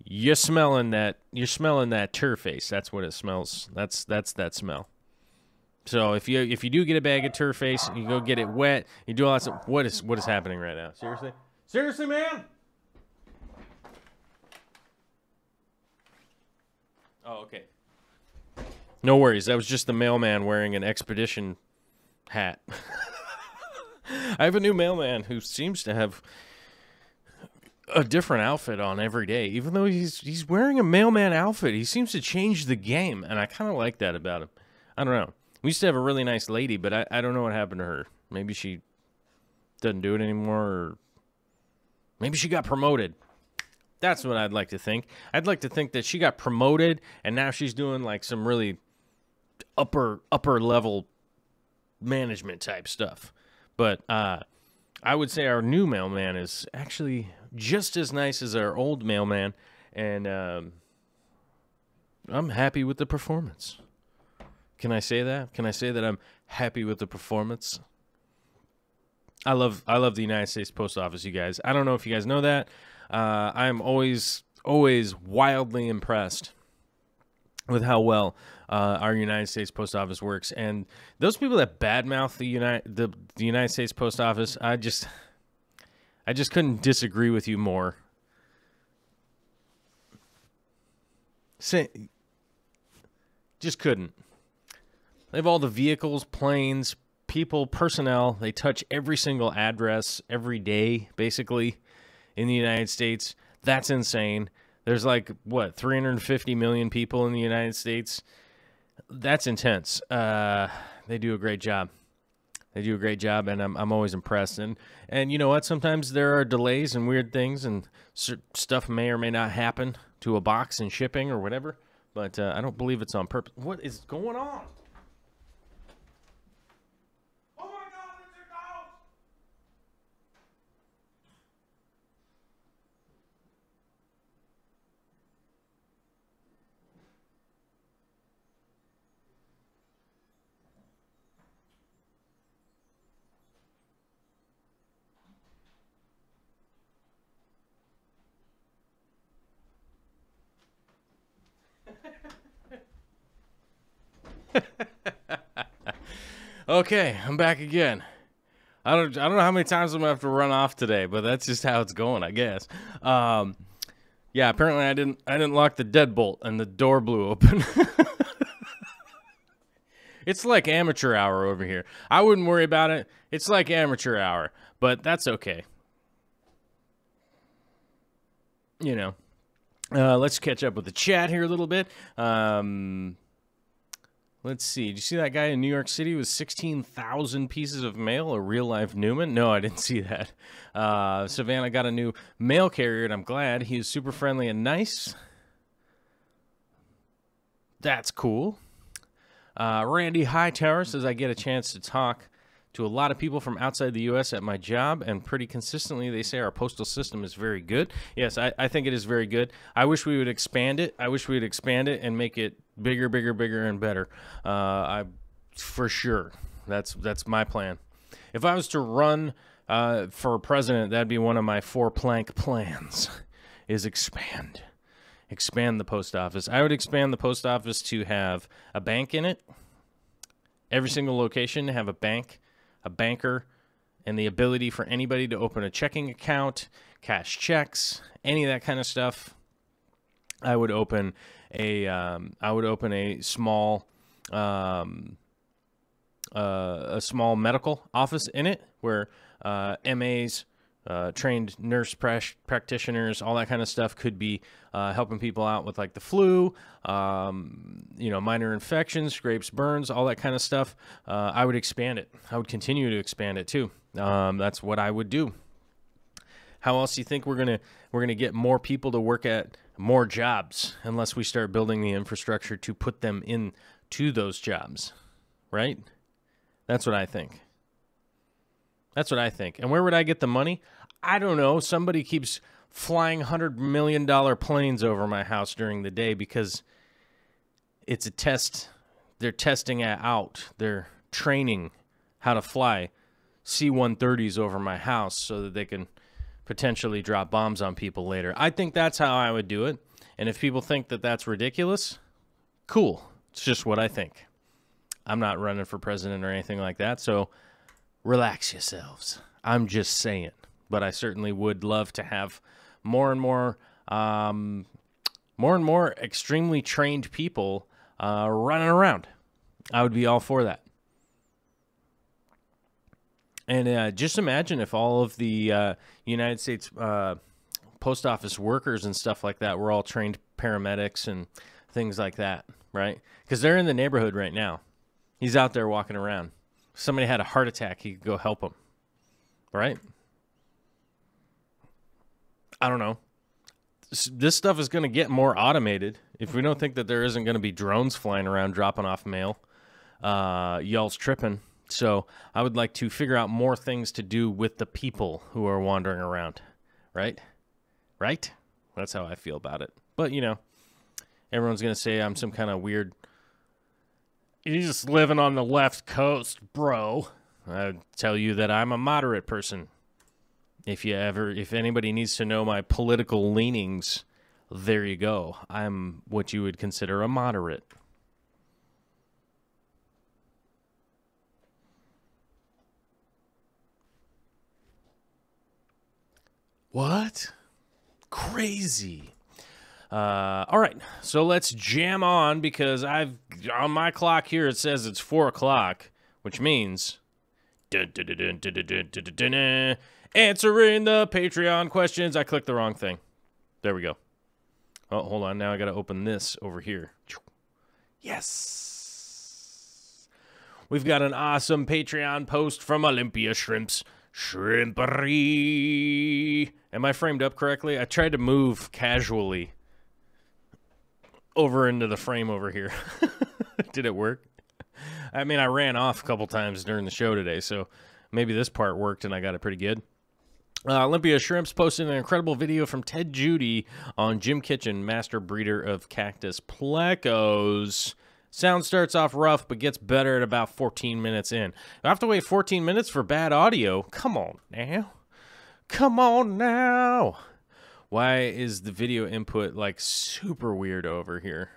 You're smelling that Turface. That's what it smells. That's that smell. So if you do get a bag of Turface, you go get it wet, you do all that stuff. What is happening right now? Seriously, man? Oh, okay. No worries. That was just the mailman wearing an expedition hat. I have a new mailman who seems to have a different outfit on every day. Even though he's wearing a mailman outfit, he seems to change the game, and I kind of like that about him. I don't know. We used to have a really nice lady, but I don't know what happened to her. Maybe she doesn't do it anymore, or maybe she got promoted. That's what I'd like to think. I'd like to think that she got promoted, and now she's doing like some really upper level management type stuff. But I would say our new mailman is actually just as nice as our old mailman, and I'm happy with the performance. Can I say that? Can I say that I'm happy with the performance? I love the United States Post Office, you guys. I don't know if you guys know that. I'm always wildly impressed with how well our United States Post Office works. And those people that badmouth the United States Post Office, I just couldn't disagree with you more. Just couldn't. They have all the vehicles, planes, people, personnel. They touch every single address every day, basically, in the United States. That's insane. There's like, what, 350 million people in the United States? That's intense. They do a great job. They do a great job, and I'm always impressed. And you know what? Sometimes there are delays and weird things, and stuff may or may not happen to a box in shipping or whatever. But I don't believe it's on purpose. What is going on? Oh my God, it's your dog! Okay, I'm back again. I don't know how many times I'm gonna have to run off today, but that's just how it's going, I guess. Yeah, apparently I didn't lock the deadbolt and the door blew open. It's like amateur hour over here. I wouldn't worry about it. It's like amateur hour, but that's okay. You know. Let's catch up with the chat here a little bit. Let's see. Did you see that guy in New York City with 16,000 pieces of mail? A real-life Newman? No, I didn't see that. Savannah got a new mail carrier, and I'm glad. He is super friendly and nice. That's cool. Randy Hightower says, I get a chance to talk to a lot of people from outside the U.S. at my job, and pretty consistently they say our postal system is very good. Yes, I think it is very good. I wish we would expand it. I wish we would expand it and make it bigger, bigger, bigger, and better. For sure. That's my plan. If I was to run for president, that'd be one of my 4-plank plans, is expand. Expand the post office. I would expand the post office to have a bank in it. Every single location to have a bank, a banker, and the ability for anybody to open a checking account, cash checks, any of that kind of stuff. I would open a small medical office in it where MAs, trained nurse practitioners, all that kind of stuff could be helping people out with like the flu, minor infections, scrapes, burns, all that kind of stuff. I would expand it. I would continue to expand it too. That's what I would do. How else do you think we're gonna get more people to work at more jobs unless we start building the infrastructure to put them into those jobs, right? That's what I think. That's what I think. And where would I get the money? I don't know. Somebody keeps flying $100 million planes over my house during the day because it's a test. They're testing it out. They're training how to fly C-130s over my house so that they can potentially drop bombs on people later. I think that's how I would do it. And if people think that that's ridiculous, cool. It's just what I think. I'm not running for president or anything like that, so relax yourselves. I'm just saying. But I certainly would love to have more and more extremely trained people running around. I would be all for that. And just imagine if all of the United States post office workers and stuff like that were all trained paramedics and things like that, right? Because they're in the neighborhood right now. He's out there walking around. If somebody had a heart attack, he could go help them, right? I don't know. This stuff is going to get more automated. If we don't think that there isn't going to be drones flying around dropping off mail, y'all's tripping. So I would like to figure out more things to do with the people who are wandering around, right? Right? That's how I feel about it. But, everyone's going to say I'm some kind of weird, you're just living on the left coast, bro. I tell you that I'm a moderate person. If anybody needs to know my political leanings, there you go. I'm what you would consider a moderate. What? Crazy. All right, so let's jam on because on my clock here it says it's 4 o'clock, which means answering the Patreon questions. I clicked the wrong thing. There we go. Oh, hold on. Now I got to open this over here. Yes. We've got an awesome Patreon post from Olympia Shrimps. Shrimpery. Am I framed up correctly? I tried to move casually over into the frame over here. Did it work? I mean, I ran off a couple times during the show today, so maybe this part worked and I got it pretty good. Olympia Shrimps posted an incredible video from Ted Judy on Jim Kitchen, master breeder of cactus plecos. Sound starts off rough, but gets better at about 14 minutes in. I have to wait 14 minutes for bad audio? Come on now. Come on now. Why is the video input like super weird over here?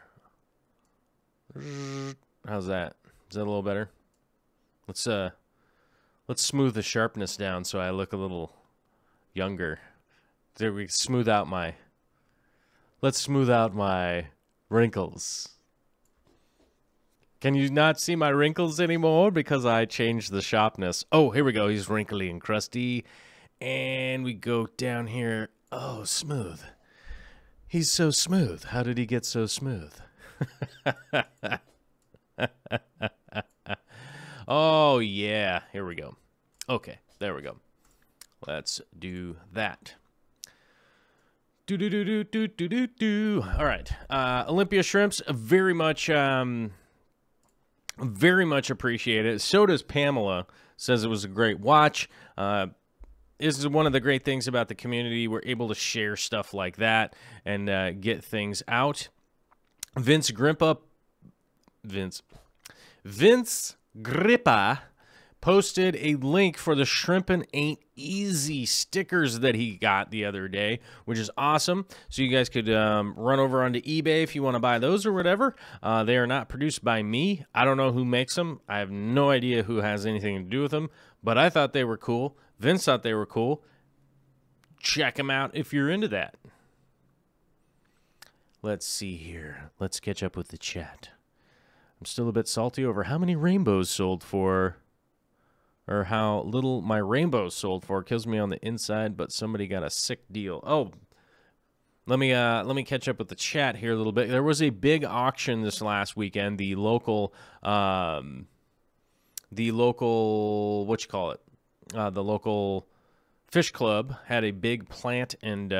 How's that? Is that a little better? Let's smooth the sharpness down so I look a little younger. There, we smooth out my. Let's smooth out my wrinkles. Can you not see my wrinkles anymore because I changed the sharpness? Oh, here we go. He's wrinkly and crusty. And we go down here. Oh, smooth. He's so smooth. How did he get so smooth? Oh, yeah. Here we go. Okay, there we go. Let's do that. All right. Olympia Shrimps, very much appreciate it. So does Pamela. Says it was a great watch. This is one of the great things about the community. We're able to share stuff like that and get things out. Vince Grippa posted a link for the Shrimpin' Ain't Easy stickers that he got the other day, which is awesome. So you guys could run over onto eBay if you want to buy those or whatever. They are not produced by me. I don't know who makes them. I have no idea who has anything to do with them, but I thought they were cool. Vince thought they were cool. Check them out if you're into that. Let's see here. Let's catch up with the chat. I'm still a bit salty over how many rainbows sold for, or how little my rainbows sold for. It kills me on the inside, but somebody got a sick deal. Oh, let me catch up with the chat here a little bit. There was a big auction this last weekend. The local what you call it? The local fish club had a big plant and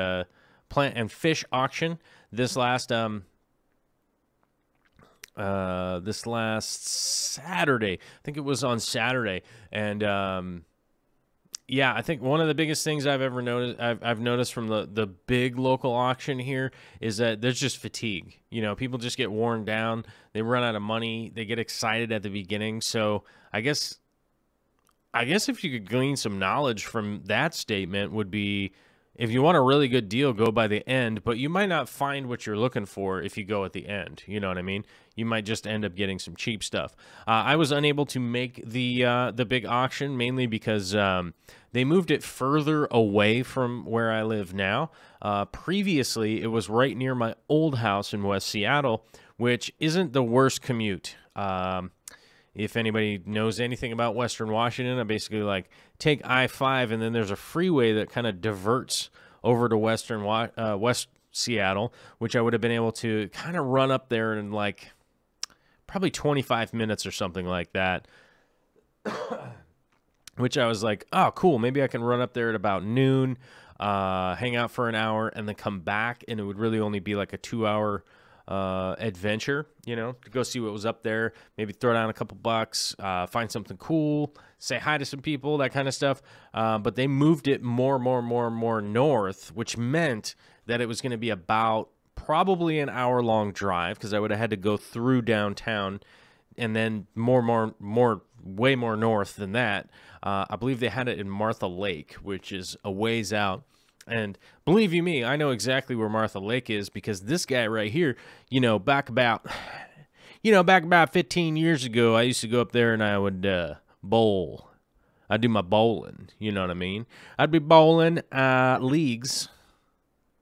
fish auction this last Saturday. I think it was on Saturday. And yeah, I think one of the biggest things I've ever noticed, I've noticed from the big local auction here is that there's just fatigue. You know, people just get worn down. They run out of money. They get excited at the beginning. So I guess if you could glean some knowledge from that statement would be, if you want a really good deal, go by the end, but you might not find what you're looking for if you go at the end. You know what I mean? You might just end up getting some cheap stuff. I was unable to make the big auction mainly because they moved it further away from where I live now. Previously, it was right near my old house in West Seattle, which isn't the worst commute. If anybody knows anything about Western Washington, I basically like take I-5 and then there's a freeway that kind of diverts over to West Seattle, which I would have been able to kind of run up there in like probably 25 minutes or something like that. Which I was like, oh, cool. Maybe I can run up there at about noon, hang out for an hour, and then come back, and it would really only be like a 2-hour adventure, you know, to go see what was up there, maybe throw down a couple bucks, find something cool, say hi to some people, that kind of stuff. But they moved it more north, which meant that it was going to be about probably an hour-long drive, because I would have had to go through downtown and then way more north than that. I believe they had it in Martha Lake, which is a ways out. And believe you me, I know exactly where Martha Lake is, because this guy right here, back about 15 years ago, I used to go up there and I would bowl. I'd do my bowling, you know what I mean? I'd be bowling league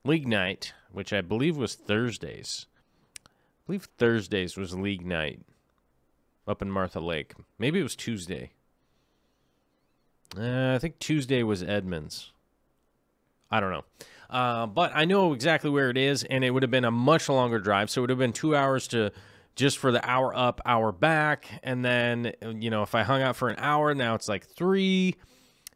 night, which I believe was Thursdays. I believe Thursdays was league night up in Martha Lake. Maybe it was Tuesday. I think Tuesday was Edmonds. I don't know. But I know exactly where it is, and it would have been a much longer drive. So it would have been 2 hours just for the hour up, hour back. And then, if I hung out for an hour, now it's like 3.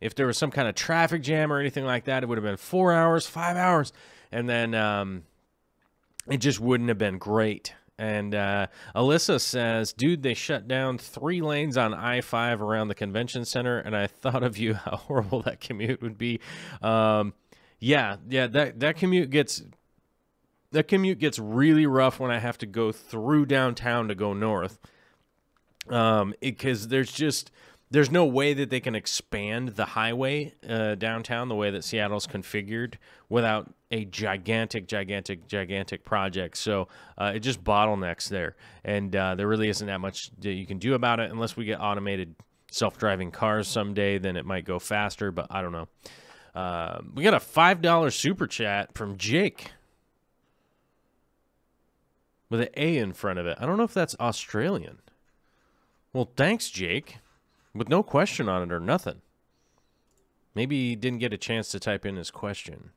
If there was some kind of traffic jam or anything like that, it would have been 4 hours, 5 hours. And then it just wouldn't have been great. And Alyssa says, dude, they shut down 3 lanes on I-5 around the convention center, and I thought of you how horrible that commute would be. Yeah, that commute gets really rough when I have to go through downtown to go north. Because there's no way that they can expand the highway downtown the way that Seattle's configured without a gigantic project. So it just bottlenecks there, and there really isn't that much that you can do about it unless we get automated self-driving cars someday. Then it might go faster, but I don't know. We got a $5 super chat from Jake with an A in front of it. I don't know if that's Australian. Well, thanks, Jake. With no question on it or nothing. Maybe he didn't get a chance to type in his question.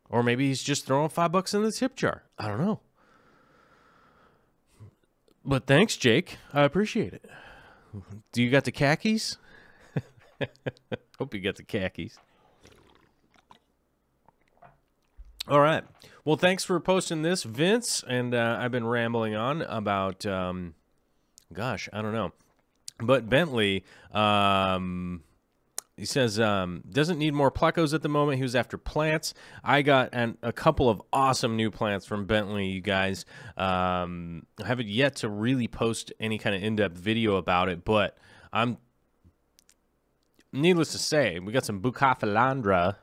Or maybe he's just throwing $5 in the tip jar. I don't know. But thanks, Jake. I appreciate it. Do you got the khakis? Hope you got the khakis. All right. Well, thanks for posting this, Vince. And I've been rambling on about, gosh, I don't know. But Bentley, he says, doesn't need more plecos at the moment. He was after plants. I got a couple of awesome new plants from Bentley, you guys. I haven't yet to really post any kind of in-depth video about it, but needless to say, we got some Bucafe Alandra,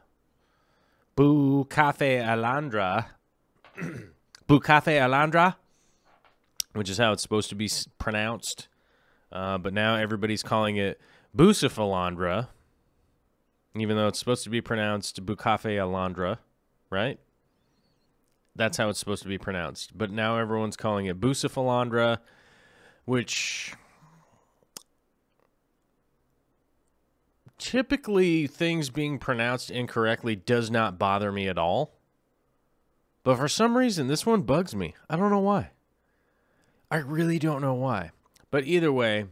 which is how it's supposed to be pronounced. But now everybody's calling it Bucephalandra, even though it's supposed to be pronounced Bucafe Alandra, right? That's how it's supposed to be pronounced. But now everyone's calling it Bucephalandra, which typically things being pronounced incorrectly does not bother me at all. But for some reason, this one bugs me. I don't know why. I really don't know why. But either way,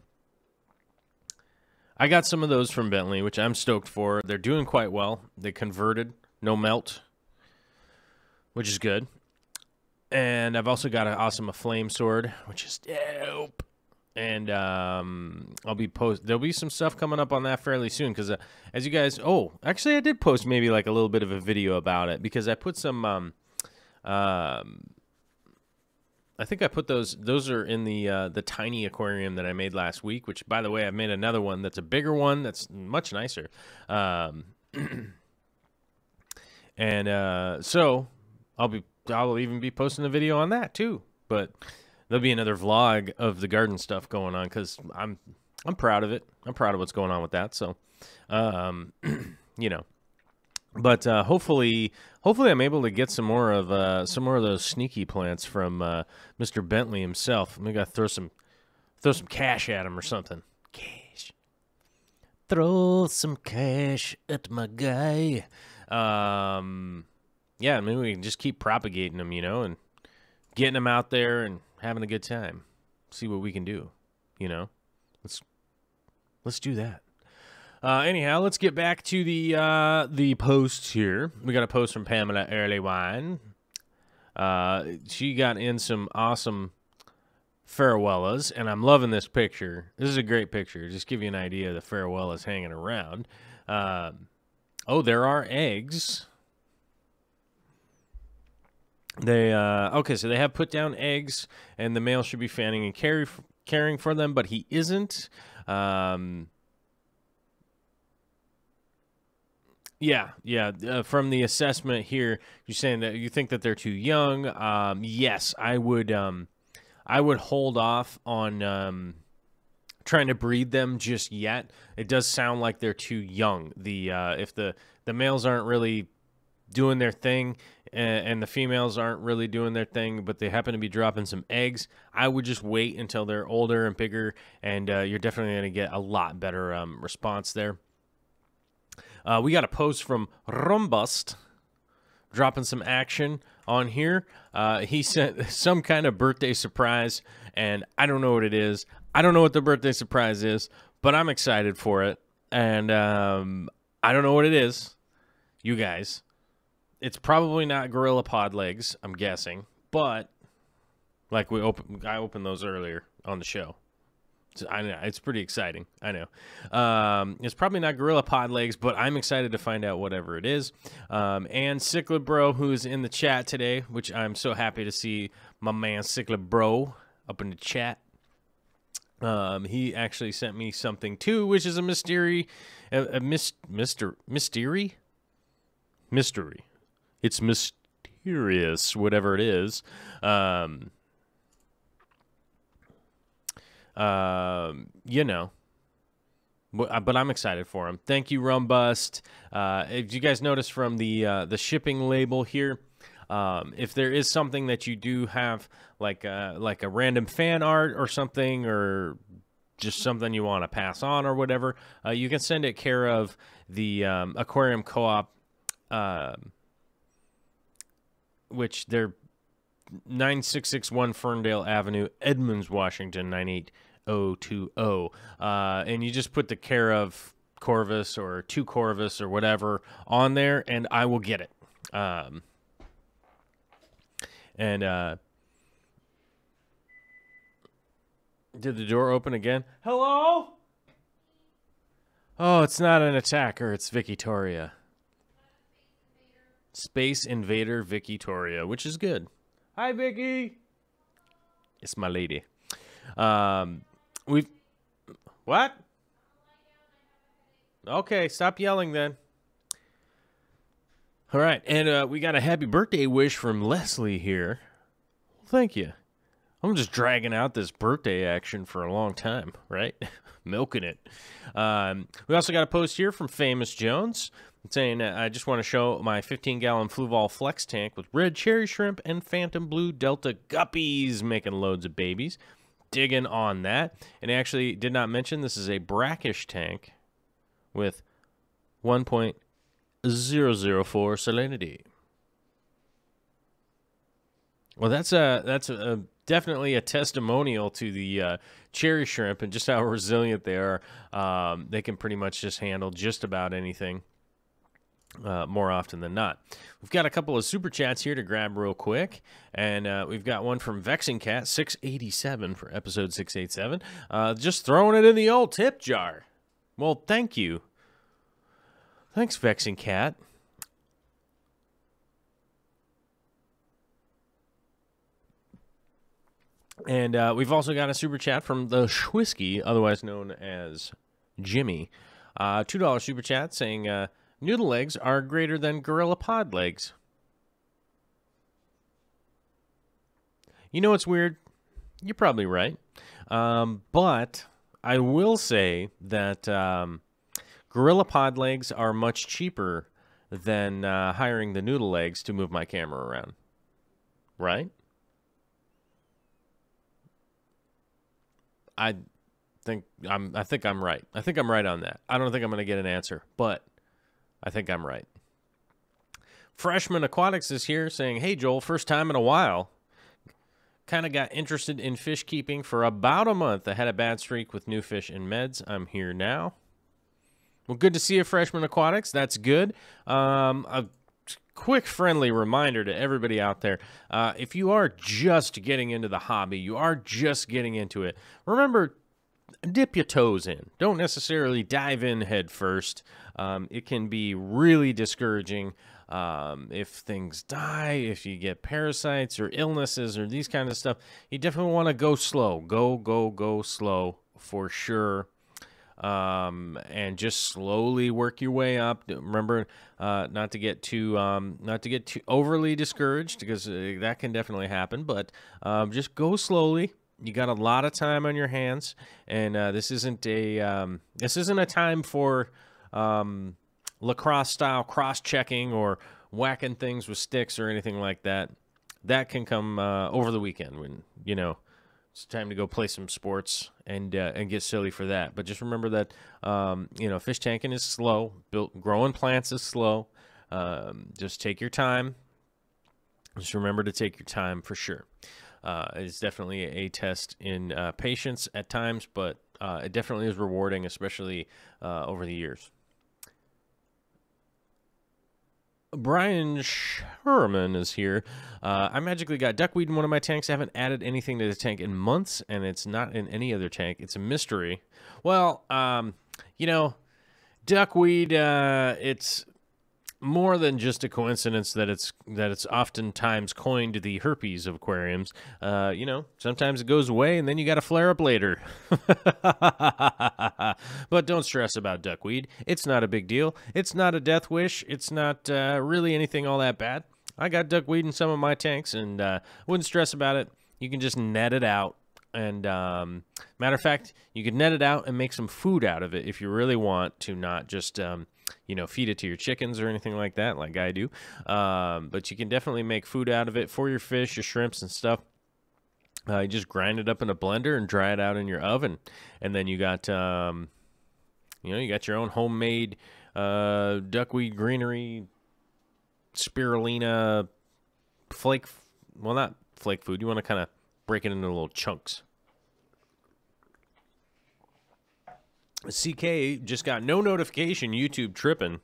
I got some of those from Bentley, which I'm stoked for. They're doing quite well. They converted, no melt, which is good. And I've also got an awesome flame sword, which is dope. And there'll be some stuff coming up on that fairly soon because as you guys, actually I did post maybe like a little bit of a video about it because I put some I think I put those are in the tiny aquarium that I made last week, which, by the way, I've made another one that's a bigger one that's much nicer. So I'll even be posting a video on that too. But there'll be another vlog of the garden stuff going on because I'm proud of it. I'm proud of what's going on with that. So, you know. But hopefully I'm able to get some more of those sneaky plants from Mr. Bentley himself. Maybe I gotta throw some cash at him or something. Cash. Throw some cash at my guy. Yeah, maybe we can just keep propagating them, and getting them out there and having a good time. See what we can do, Let's do that. Anyhow, let's get back to the posts here. We got a post from Pamela Earlywine. She got in some awesome farewellas, and I'm loving this picture. This is a great picture. Just give you an idea of the farewellas hanging around. There are eggs. Okay, so they have put down eggs, and the male should be fanning and caring for them, but he isn't. Yeah. From the assessment here, you're saying that you think that they're too young. Yes, I would hold off on trying to breed them just yet. It does sound like they're too young. If the males aren't really doing their thing and the females aren't really doing their thing, but they happen to be dropping some eggs, I would just wait until they're older and bigger, and you're definitely going to get a lot better response there. We got a post from Rumbust dropping some action on here. He sent some kind of birthday surprise, and I don't know what it is. I don't know what the birthday surprise is, but I'm excited for it. And I don't know what it is, you guys. It's probably not gorilla pod legs, I'm guessing, but like I opened those earlier on the show. I know, it's pretty exciting. I know. It's probably not gorilla pod legs, but I'm excited to find out whatever it is. And Cichlid Bro, who's in the chat today, which I'm so happy to see my man Cichlid Bro up in the chat. He actually sent me something too, which is a mystery. Mystery. It's mysterious, whatever it is. But I'm excited for him. Thank you, Rumbust. If you guys notice from the shipping label here, if there is something that you do have like a random fan art or something, or just something you want to pass on or whatever, you can send it care of the Aquarium Co-op, which they're 9661 Ferndale Avenue, Edmonds, Washington, 98020. And you just put the care of Corvus or to Corvus or whatever on there, and I will get it. Did the door open again? Hello? Oh, it's not an attacker. It's Victoria. Space Invader Victoria, which is good. Hi, Vicky. It's my lady. We've... What? Okay, stop yelling then. All right, and we got a happy birthday wish from Leslie here. Thank you. I'm just dragging out this birthday action for a long time, right? Milking it. We also got a post here from Famous Jones saying, I just want to show my 15-gallon Fluval Flex tank with red cherry shrimp and phantom blue Delta guppies making loads of babies. Digging on that. And actually did not mention this is a brackish tank with 1.004 salinity. Well, that's a definitely a testimonial to the cherry shrimp and just how resilient they are. They can pretty much just handle just about anything more often than not. We've got a couple of super chats here to grab real quick, and we've got one from Vexing Cat 687 for episode 687. Just throwing it in the old tip jar. Well, thank you. Thanks, Vexing Cat. And we've also got a super chat from the Schwisky, otherwise known as Jimmy. $2 super chat saying, noodle legs are greater than gorilla pod legs. You know what's weird? You're probably right. But I will say that gorilla pod legs are much cheaper than hiring the noodle legs to move my camera around. Right? I think I'm right. I think I'm right on that. I don't think I'm going to get an answer, but I think I'm right. Freshman Aquatics is here saying, hey, Joel, first time in a while. Kind of got interested in fish keeping for about a month. I had a bad streak with new fish and meds. I'm here now. Well, good to see you, Freshman Aquatics. That's good. A quick friendly reminder to everybody out there, if you are just getting into the hobby, you are just getting into it, remember, dip your toes in. Don't necessarily dive in head first. It can be really discouraging if things die, if you get parasites or illnesses or these kind of stuff. You definitely want to go slow. Go slow for sure. And just slowly work your way up. Remember, not to get too overly discouraged, because that can definitely happen. But just go slowly. You got a lot of time on your hands, and this isn't a time for lacrosse style cross checking or whacking things with sticks or anything like that. That can come over the weekend when it's time to go play some sports and get silly for that. But just remember that, fish tanking is slow. Growing plants is slow. Just take your time. Just remember to take your time for sure. It's definitely a test in patience at times, but it definitely is rewarding, especially over the years. Brian Sherman is here. I magically got duckweed in one of my tanks. I haven't added anything to the tank in months, and it's not in any other tank. It's a mystery. Well, duckweed, it's more than just a coincidence that it's oftentimes coined the herpes of aquariums. Sometimes it goes away and then you got to flare up later. But don't stress about duckweed. It's not a big deal. It's not a death wish. It's not really anything all that bad. I got duckweed in some of my tanks, and wouldn't stress about it. You can just net it out. And matter of fact, you could net it out and make some food out of it if you really want to, not just feed it to your chickens or anything like that, like I do. But you can definitely make food out of it for your fish, your shrimps, and stuff. You just grind it up in a blender and dry it out in your oven, and then you got you got your own homemade duckweed greenery spirulina flake. Well, not flake food. You want to kind of break it into little chunks. CK just got no notification. YouTube tripping.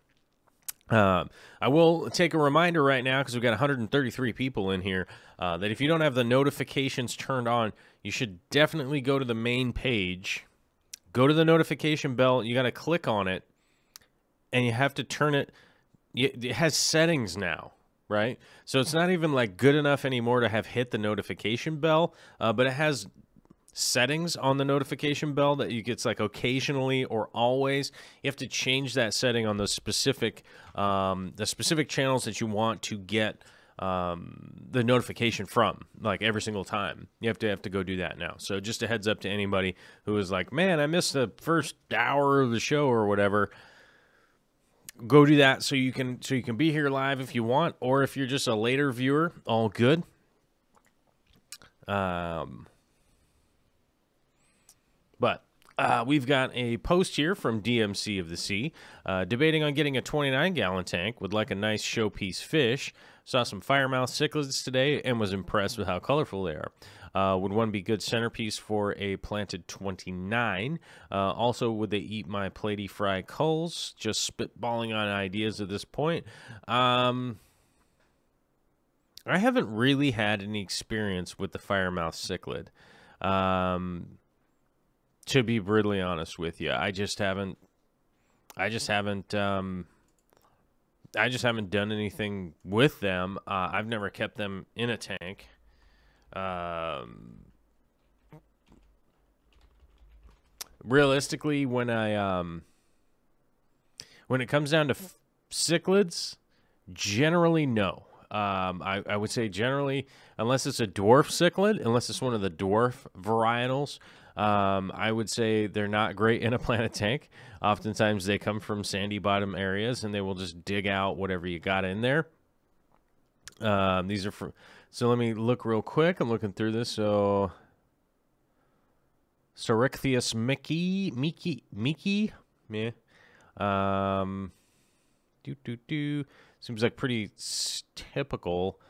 I will take a reminder right now because we've got 133 people in here that if you don't have the notifications turned on, you should definitely go to the main page, go to the notification bell. You got to click on it, and you have to turn it. It has settings now, right? So it's not even like good enough anymore to have hit the notification bell, but it has settings on the notification bell that you get like occasionally or always. You have to change that setting on the specific channels that you want to get the notification from, like every single time. You have to go do that now. So just a heads up to anybody who is like, man, I missed the first hour of the show or whatever. Go do that so you can be here live if you want, or if you're just a later viewer, all good. But we've got a post here from DMC of the Sea, debating on getting a 29-gallon tank, would like a nice showpiece fish. Saw some firemouth cichlids today and was impressed with how colorful they are. Would one be good centerpiece for a planted 29? Also, would they eat my platy fry culls? Just spitballing on ideas at this point. I haven't really had any experience with the firemouth cichlid. To be brutally honest with you, I just haven't done anything with them. I've never kept them in a tank. Realistically, when it comes down to cichlids, generally no. I would say generally, unless it's a dwarf cichlid, unless it's one of the dwarf varietals, I would say they're not great in a planted tank. Oftentimes they come from sandy bottom areas and they will just dig out whatever you got in there. These are from, so let me look real quick. I'm looking through this. So Sorictheus Miki, yeah. Seems like pretty typical.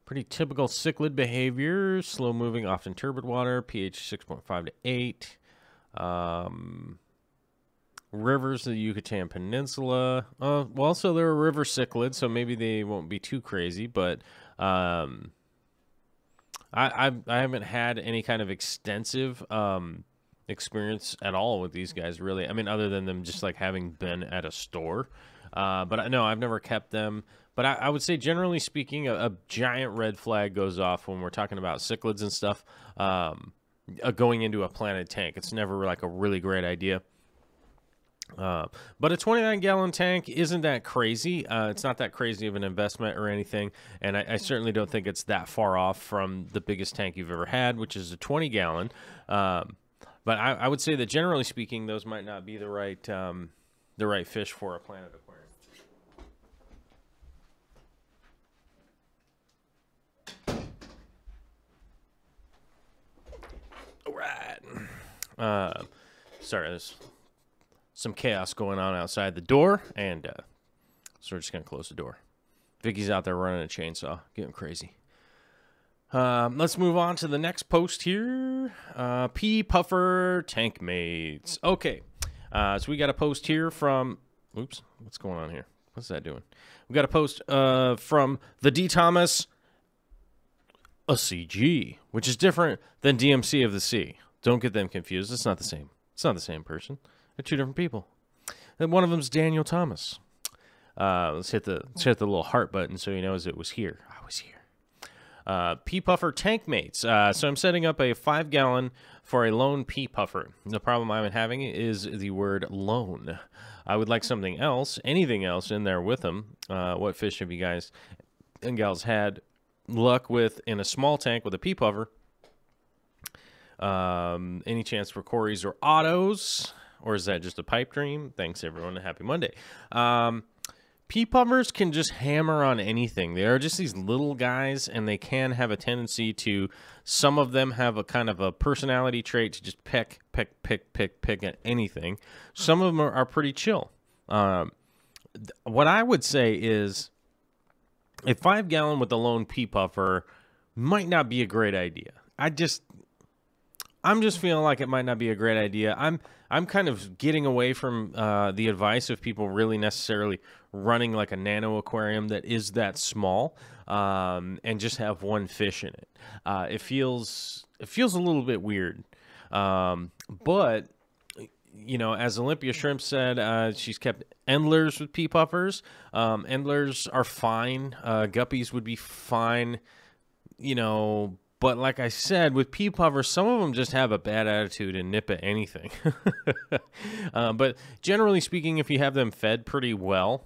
Pretty typical cichlid behavior. Slow moving, often turbid water. pH 6.5 to 8. Rivers of the Yucatan Peninsula. Well, so they're a river cichlid, so maybe they won't be too crazy. But I haven't had any kind of extensive experience at all with these guys, really. I mean, other than them just like having been at a store. But no, I've never kept them. But I would say, generally speaking, a giant red flag goes off when we're talking about cichlids and stuff going into a planted tank. It's never like a really great idea. But a 29-gallon tank isn't that crazy. It's not that crazy of an investment or anything. And I certainly don't think it's that far off from the biggest tank you've ever had, which is a 20-gallon. But I would say that, generally speaking, those might not be the right fish for a planted aquarium. All right. Sorry, there's some chaos going on outside the door, and so we're just going to close the door. Vicky's out there running a chainsaw, getting crazy. Let's move on to the next post here. Pea Puffer Tank Mates. Okay, so we got a post here from... Oops, what's going on here? What's that doing? We got a post from the D. Thomas, a CG, which is different than DMC of the Sea. Don't get them confused. It's not the same. It's not the same person. They're two different people. And one of them's Daniel Thomas. Let's hit the little heart button so he knows it was here. I was here. Pea Puffer Tank Mates. So I'm setting up a 5-gallon for a lone pea puffer. The problem I'm having is the word lone. I would like something else, anything else in there with them. What fish have you guys and gals had luck with in a small tank with a pea puffer? Any chance for Corys or Ottos? Or is that just a pipe dream? Thanks, everyone. Happy Monday. pea puffers can just hammer on anything. They are just these little guys, and they can have a tendency to, some of them have a kind of a personality trait to just pick at anything. Some of them are pretty chill. What I would say is a 5-gallon with a lone pea puffer might not be a great idea. I'm just feeling like it might not be a great idea. I'm kind of getting away from the advice of people really necessarily running like a nano aquarium that is that small and just have one fish in it. It feels a little bit weird. But you know, as Olympia Shrimp said, she's kept endlers with pea puffers. Endlers are fine. Guppies would be fine. You know, but like I said, with pea puffers, some of them just have a bad attitude and nip at anything. But generally speaking, if you have them fed pretty well,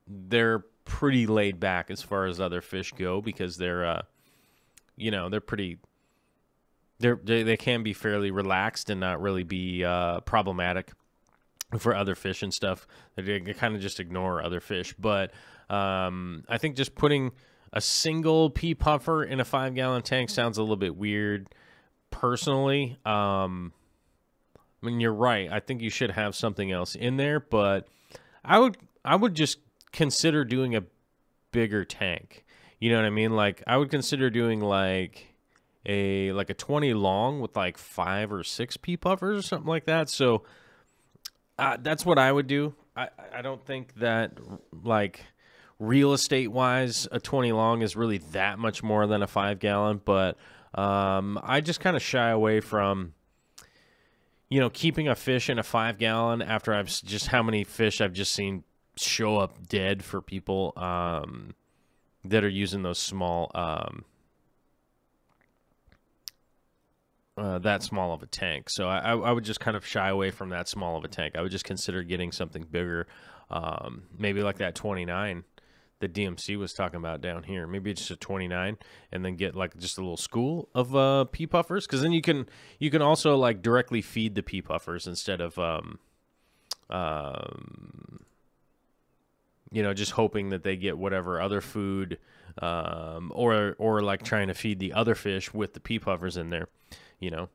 they're pretty laid back as far as other fish go, because they're, you know, they're pretty. They can be fairly relaxed and not really be problematic for other fish and stuff. They kind of just ignore other fish. But I think just putting a single pea puffer in a 5-gallon tank sounds a little bit weird, personally. I mean, you're right. I think you should have something else in there, but I would just consider doing a bigger tank. You know what I mean? Like, I would consider doing like a 20 long with like 5 or 6 pea puffers or something like that. So that's what I would do. I don't think that, like, real estate wise, a 20 long is really that much more than a 5-gallon, but I just kind of shy away from, you know, keeping a fish in a 5-gallon after I've just how many fish I've just seen show up dead for people that are using those small that small of a tank. So I would just kind of shy away from that small of a tank. I would just consider getting something bigger, maybe like that 29 that DMC was talking about down here. Maybe it's just a 29, and then get like just a little school of pea puffers, because then you can also like directly feed the pea puffers instead of you know, just hoping that they get whatever other food, or like trying to feed the other fish with the pea puffers in there. You know.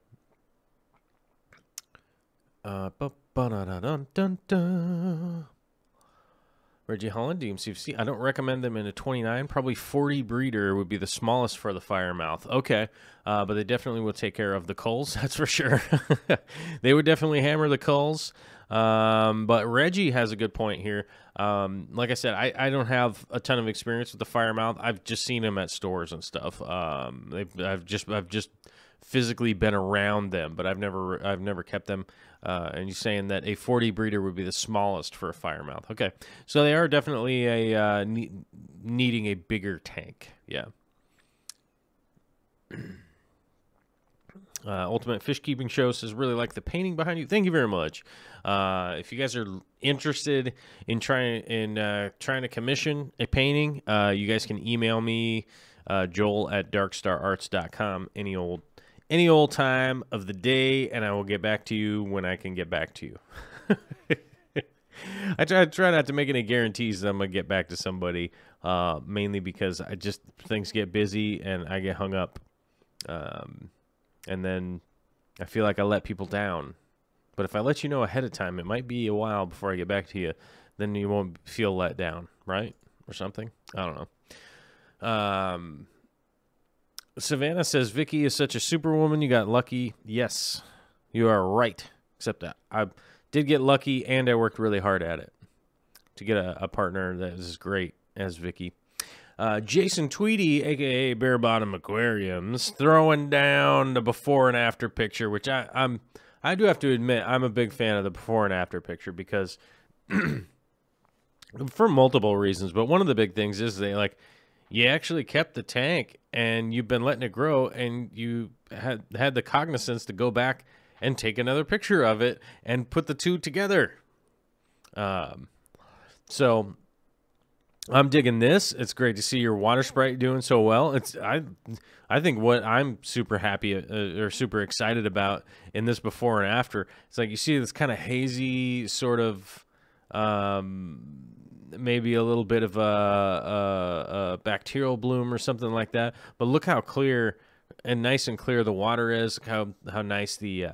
Reggie Holland, DMCFC. I don't recommend them in a 29. Probably 40 breeder would be the smallest for the firemouth. Okay, but they definitely will take care of the culls. That's for sure. They would definitely hammer the culls. But Reggie has a good point here. Like I said, I don't have a ton of experience with the firemouth. I've just seen them at stores and stuff. I've just physically been around them, but I've never kept them. And you're saying that a 40 breeder would be the smallest for a firemouth. Okay, so they are definitely a needing a bigger tank. Yeah. Ultimate Fish Keeping Show says, really like the painting behind you. Thank you very much. If you guys are interested in trying to commission a painting, you guys can email me, joel@darkstararts.com, any old time of the day, and I will get back to you when I can get back to you. I try not to make any guarantees that I'm going to get back to somebody, mainly because things get busy and I get hung up. And then I feel like I let people down. But if I let you know ahead of time, it might be a while before I get back to you. Then you won't feel let down, right? Or something. I don't know. Savannah says, Vicky is such a superwoman. You got lucky. Yes, you are right. Except that I did get lucky, and I worked really hard at it to get a partner that is as great as Vicky. Jason Tweedy, a.k.a. Bare Bottom Aquariums, throwing down the before and after picture, which I do have to admit, I'm a big fan of the before and after picture because for multiple reasons, but one of the big things is you actually kept the tank and you've been letting it grow, and you had the cognizance to go back and take another picture of it and put the two together. So I'm digging this. It's great to see your water sprite doing so well. I think what I'm super happy or super excited about in this before and after, it's like you see this kind of hazy sort of maybe a little bit of a bacterial bloom or something like that. But look how clear and nice and clear the water is. How nice the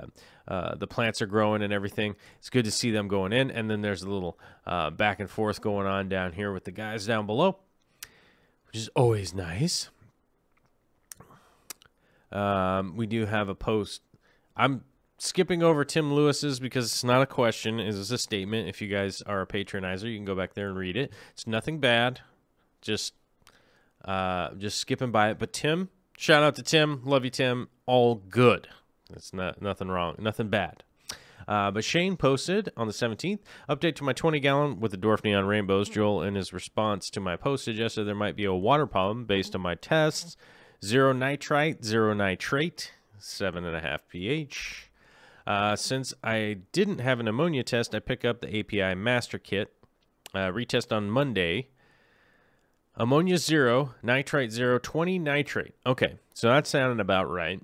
plants are growing and everything. It's good to see them going in. And then there's a little back and forth going on down here with the guys down below, which is always nice. We do have a post. I'm skipping over Tim Lewis's because it's not a question. It's a statement. If you guys are a patronizer, you can go back there and read it. It's nothing bad. Just skipping by it. But Tim, shout out to Tim. Love you, Tim. All good. It's nothing wrong. Nothing bad. But Shane posted on the 17th, update to my 20-gallon with the dwarf neon rainbows. Joel, in his response to my post, suggested there might be a water problem based on my tests. 0 nitrite, 0 nitrate, 7.5 pH. Since I didn't have an ammonia test, I pick up the API master kit. Retest on Monday. Ammonia 0, nitrite 0, 20 nitrate. Okay, so that sounded about right.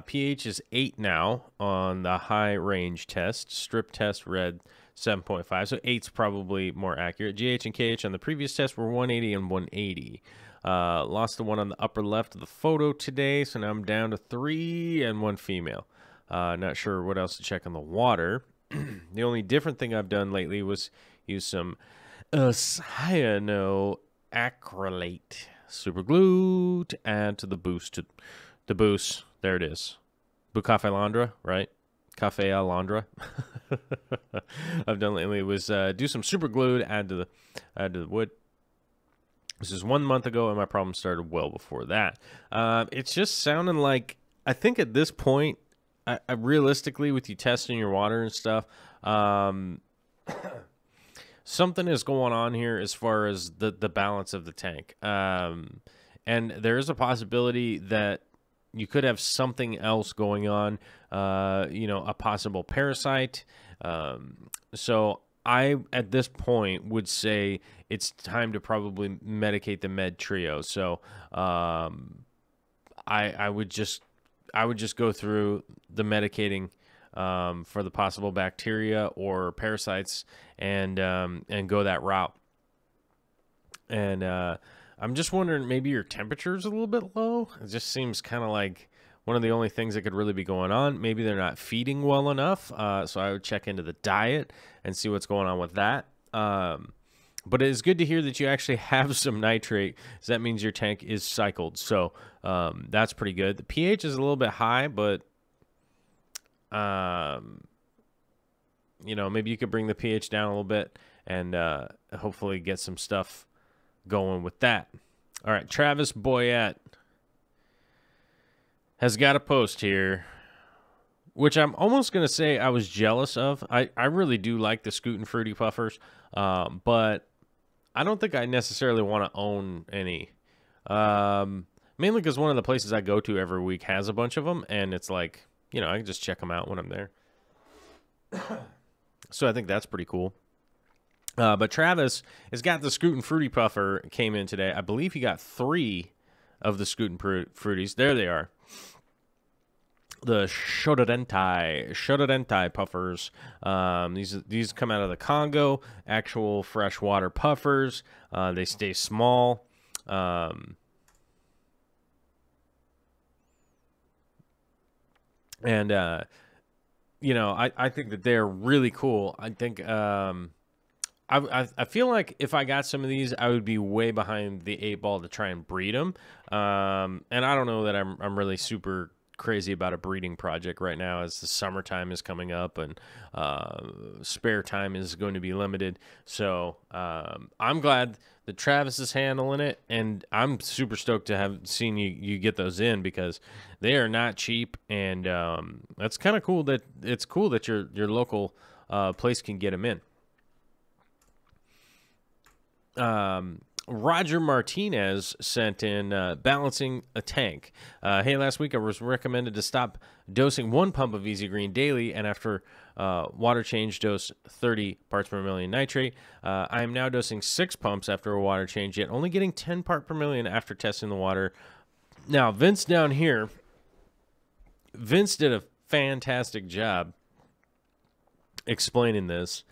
pH is 8 now on the high range test. Strip test read 7.5, so 8's probably more accurate. GH and KH on the previous test were 180 and 180. Lost the one on the upper left of the photo today, so now I'm down to 3 and 1 female. Not sure what else to check on the water. The only different thing I've done lately was use some cyanoacrylate super glue to add to the boost. There it is. Bucafe Landra, right? Cafe Alondra. I've done lately was do some super glue to add to the wood. This is 1 month ago, and my problem started well before that. It's just sounding like, I think at this point, I realistically, with you testing your water and stuff, something is going on here as far as the balance of the tank. And there is a possibility that you could have something else going on, a possible parasite. So I, at this point, would say it's time to probably medicate the med trio. So I would just go through the medicating for the possible bacteria or parasites and go that route. And I'm just wondering, maybe your temperature's a little bit low. It just seems kind of like one of the only things that could really be going on. Maybe they're not feeding well enough. So I would check into the diet and see what's going on with that. But it is good to hear that you actually have some nitrate, because that means your tank is cycled. So that's pretty good. The pH is a little bit high, but maybe you could bring the pH down a little bit and hopefully get some stuff going with that. All right, Travis Boyette has got a post here, which I'm almost going to say I was jealous of. I really do like the Scoot and Fruity Puffers, but I don't think I necessarily want to own any. Mainly because one of the places I go to every week has a bunch of them, and it's like, I can just check them out when I'm there. So I think that's pretty cool. But Travis has got the Scoot and Fruity Puffer, came in today. I believe he got 3 of the Scoot and Fruities. There they are. The Shotodentai puffers. These come out of the Congo. Actual freshwater puffers. They stay small. I think that they're really cool. I think I feel like if I got some of these, I would be way behind the 8 ball to try and breed them. And I don't know that I'm really super crazy about a breeding project right now, as the summertime is coming up and spare time is going to be limited. So I'm glad that Travis is handling it, and I'm super stoked to have seen you get those in, because they are not cheap, and that's kind of cool that it's cool that your local place can get them in. Roger Martinez sent in balancing a tank. Hey, last week I was recommended to stop dosing 1 pump of Easy Green daily, and after water change, dose 30 parts per million nitrate. I am now dosing 6 pumps after a water change, yet only getting 10 part per million after testing the water. Now, Vince down here, Vince did a fantastic job explaining this.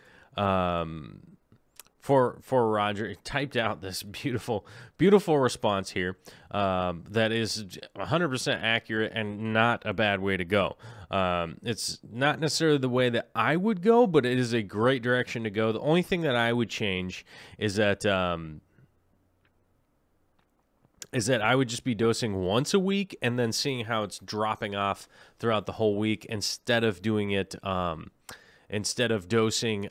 for Roger. He typed out this beautiful response here that is 100% accurate and not a bad way to go. It's not necessarily the way that I would go, but it is a great direction to go. The only thing that I would change is that I would just be dosing once a week and then seeing how it's dropping off throughout the whole week instead of doing it, instead of dosing,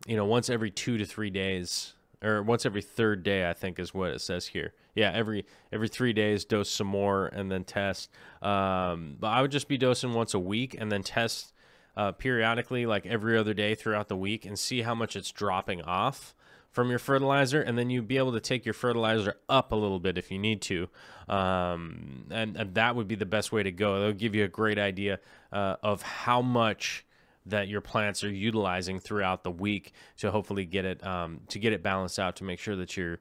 once every 2 to 3 days, or once every third day, I think is what it says here. Yeah, every 3 days, dose some more and then test. But I would just be dosing once a week and then test periodically, like every other day throughout the week, and see how much it's dropping off from your fertilizer, and then you'd be able to take your fertilizer up a little bit if you need to, and that would be the best way to go. It'll give you a great idea of how much that your plants are utilizing throughout the week to hopefully get it balanced out, to make sure that your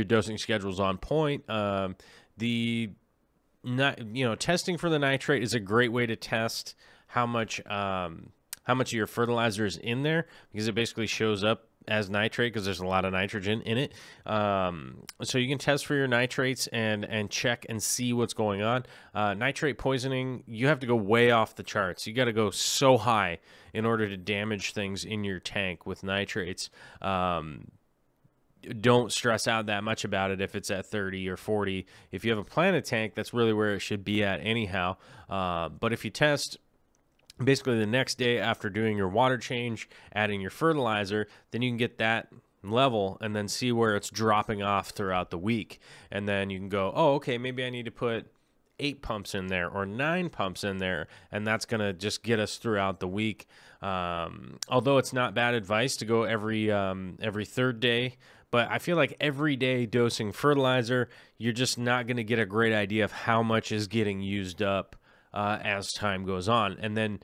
dosing schedule is on point. Testing for the nitrate is a great way to test how much of your fertilizer is in there, because it basically shows up as nitrate because there's a lot of nitrogen in it. So you can test for your nitrates and check and see what's going on. Nitrate poisoning, you have to go way off the charts. You got to go so high in order to damage things in your tank with nitrates. Don't stress out that much about it if it's at 30 or 40. If you have a planted tank, that's really where it should be at anyhow. But if you test basically the next day after doing your water change, adding your fertilizer, then you can get that level and then see where it's dropping off throughout the week. And then you can go, oh, okay, maybe I need to put 8 pumps in there or 9 pumps in there, and that's going to just get us throughout the week. Although it's not bad advice to go every third day, but I feel like every day dosing fertilizer, you're just not going to get a great idea of how much is getting used up as time goes on. And then,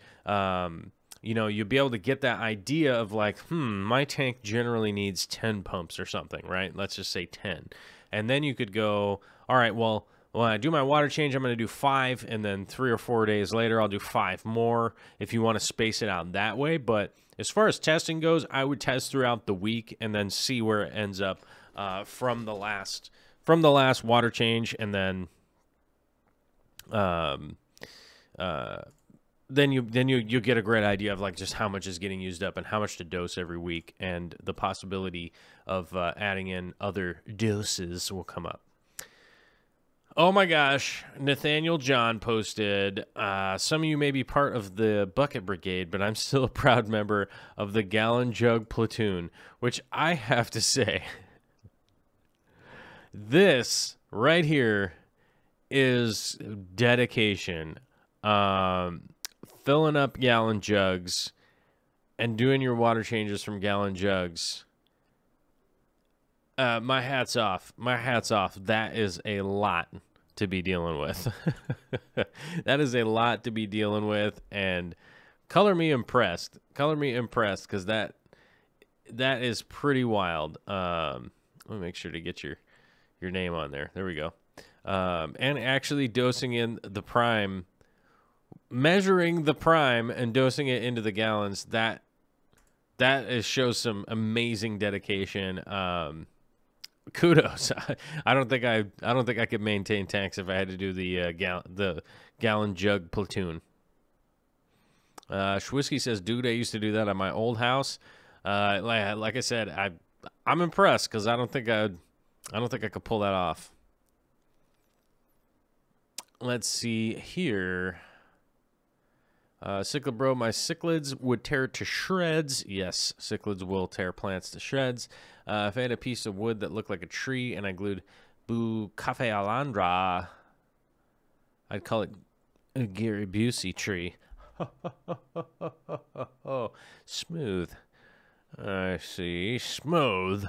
you'll be able to get that idea of like, my tank generally needs 10 pumps or something, right? Let's just say 10. And then you could go, all right, well, when I do my water change, I'm going to do 5, and then 3 or 4 days later, I'll do 5 more if you want to space it out that way. But as far as testing goes, I would test throughout the week and then see where it ends up from the last water change, and then then you get a great idea of like just how much is getting used up and how much to dose every week, and the possibility of adding in other doses will come up. Oh my gosh, Nathaniel John posted, some of you may be part of the Bucket Brigade, but I'm still a proud member of the Gallon Jug Platoon, which I have to say, this right here is dedication. Filling up gallon jugs and doing your water changes from gallon jugs. My hat's off. My hat's off. That is a lot to be dealing with. That is a lot to be dealing with, and color me impressed. Color me impressed, because that is pretty wild. Let me make sure to get your name on there. There we go. And actually dosing in the prime, measuring the prime and dosing it into the gallons, that shows some amazing dedication. Kudos. I don't think I could maintain tanks if I had to do the gallon jug platoon. Schwisky says, dude, I used to do that at my old house. Like I said, I'm impressed, because I don't think I could pull that off. Let's see here. Cichlid Bro, my cichlids would tear to shreds. Yes, cichlids will tear plants to shreds. If I had a piece of wood that looked like a tree and I glued Boo Cafe Alandra, I'd call it a Gary Busey tree. Smooth. I see. Smooth.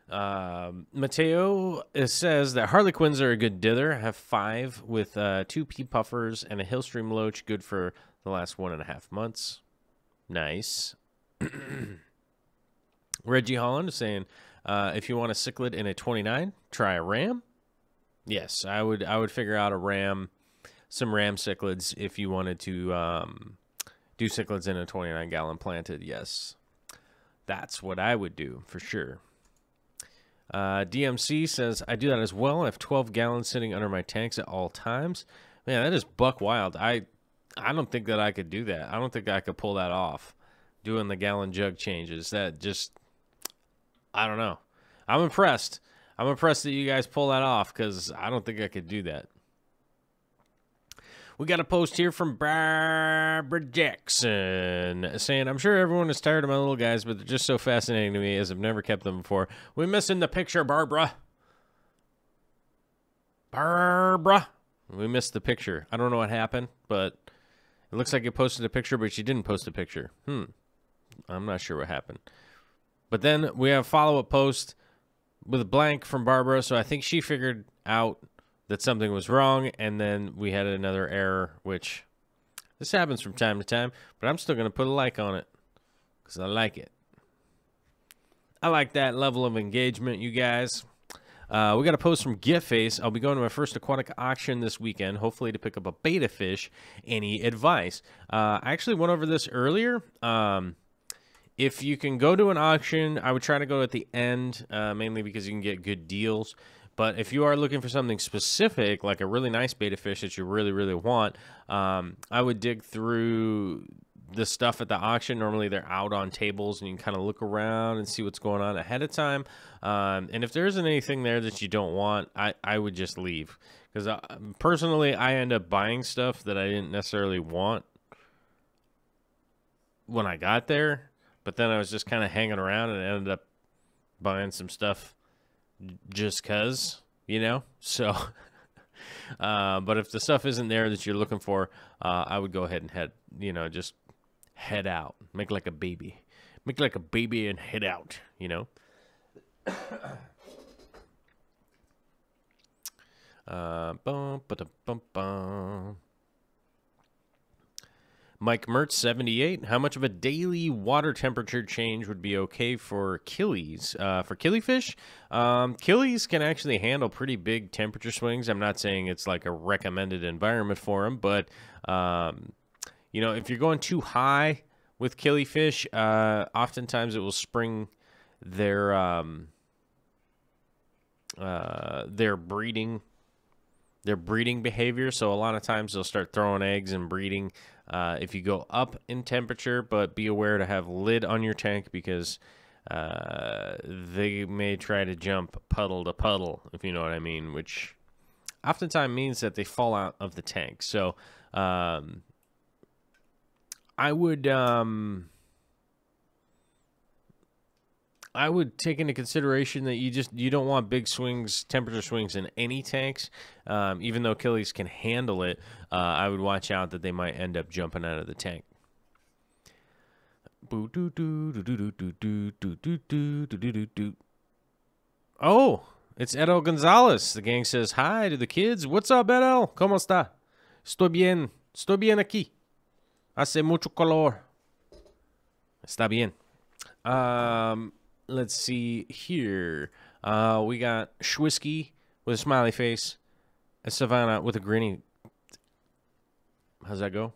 Mateo says that Harlequins are a good dither. I have 5 with 2 pea puffers and a Hillstream loach, good for the last 1.5 months. Nice. Reggie Holland is saying, if you want a cichlid in a 29, try a ram. Yes, I would figure out a ram, some ram cichlids if you wanted to Do cichlids in a 29-gallon planted, yes. That's what I would do, for sure. DMC says, I do that as well. I have 12 gallons sitting under my tanks at all times. Man, that is buck wild. I don't think that I could do that. I don't think I could pull that off, doing the gallon jug changes. That just, I don't know. I'm impressed. I'm impressed that you guys pull that off, because I don't think I could do that. We got a post here from Barbara Jackson saying, I'm sure everyone is tired of my little guys, but they're just so fascinating to me as I've never kept them before. We're missing the picture, Barbara. Barbara. We missed the picture. I don't know what happened, but it looks like you posted a picture, but you didn't post a picture. I'm not sure what happened. But then we have a follow-up post with a blank from Barbara, so I think she figured out that something was wrong, and then we had another error, which this happens from time to time, but I'm still going to put a like on it because I like it. I like that level of engagement, you guys. We got a post from Turface. I'll be going to my first aquatic auction this weekend, hopefully to pick up a betta fish. Any advice? I actually went over this earlier. If you can go to an auction, I would try to go at the end, mainly because you can get good deals. But if you are looking for something specific, like a really nice betta fish that you really, really want, I would dig through the stuff at the auction. Normally they're out on tables, and you can kind of look around and see what's going on ahead of time. And if there isn't anything there that you don't want, I would just leave. Because personally, I end up buying stuff that I didn't necessarily want when I got there. But then I was just kind of hanging around and ended up buying some stuff just because, you know? So, but if the stuff isn't there that you're looking for, I would go ahead and just head out. Make like a baby. Make like a baby and head out, you know? Bum, ba-da, bum, bum. Mike Mertz, 78. How much of a daily water temperature change would be okay for killies? For killifish? Killies can actually handle pretty big temperature swings. I'm not saying it's like a recommended environment for them, but, if you're going too high with killifish, oftentimes it will spring their breeding behavior. So a lot of times they'll start throwing eggs and breeding if you go up in temperature, but be aware to have lid on your tank because they may try to jump puddle to puddle, if you know what I mean, which oftentimes means that they fall out of the tank. So I would take into consideration that you don't want big swings, temperature swings in any tanks. Even though killies can handle it, I would watch out that they might end up jumping out of the tank. Oh, it's Edel Gonzalez. The gang says hi to the kids. What's up, Edel? ¿Cómo está? Estoy bien. Estoy bien aquí. Hace mucho calor. Está bien. Let's see here. We got Schwisky with a smiley face. And Savannah with a grinny. How's that go?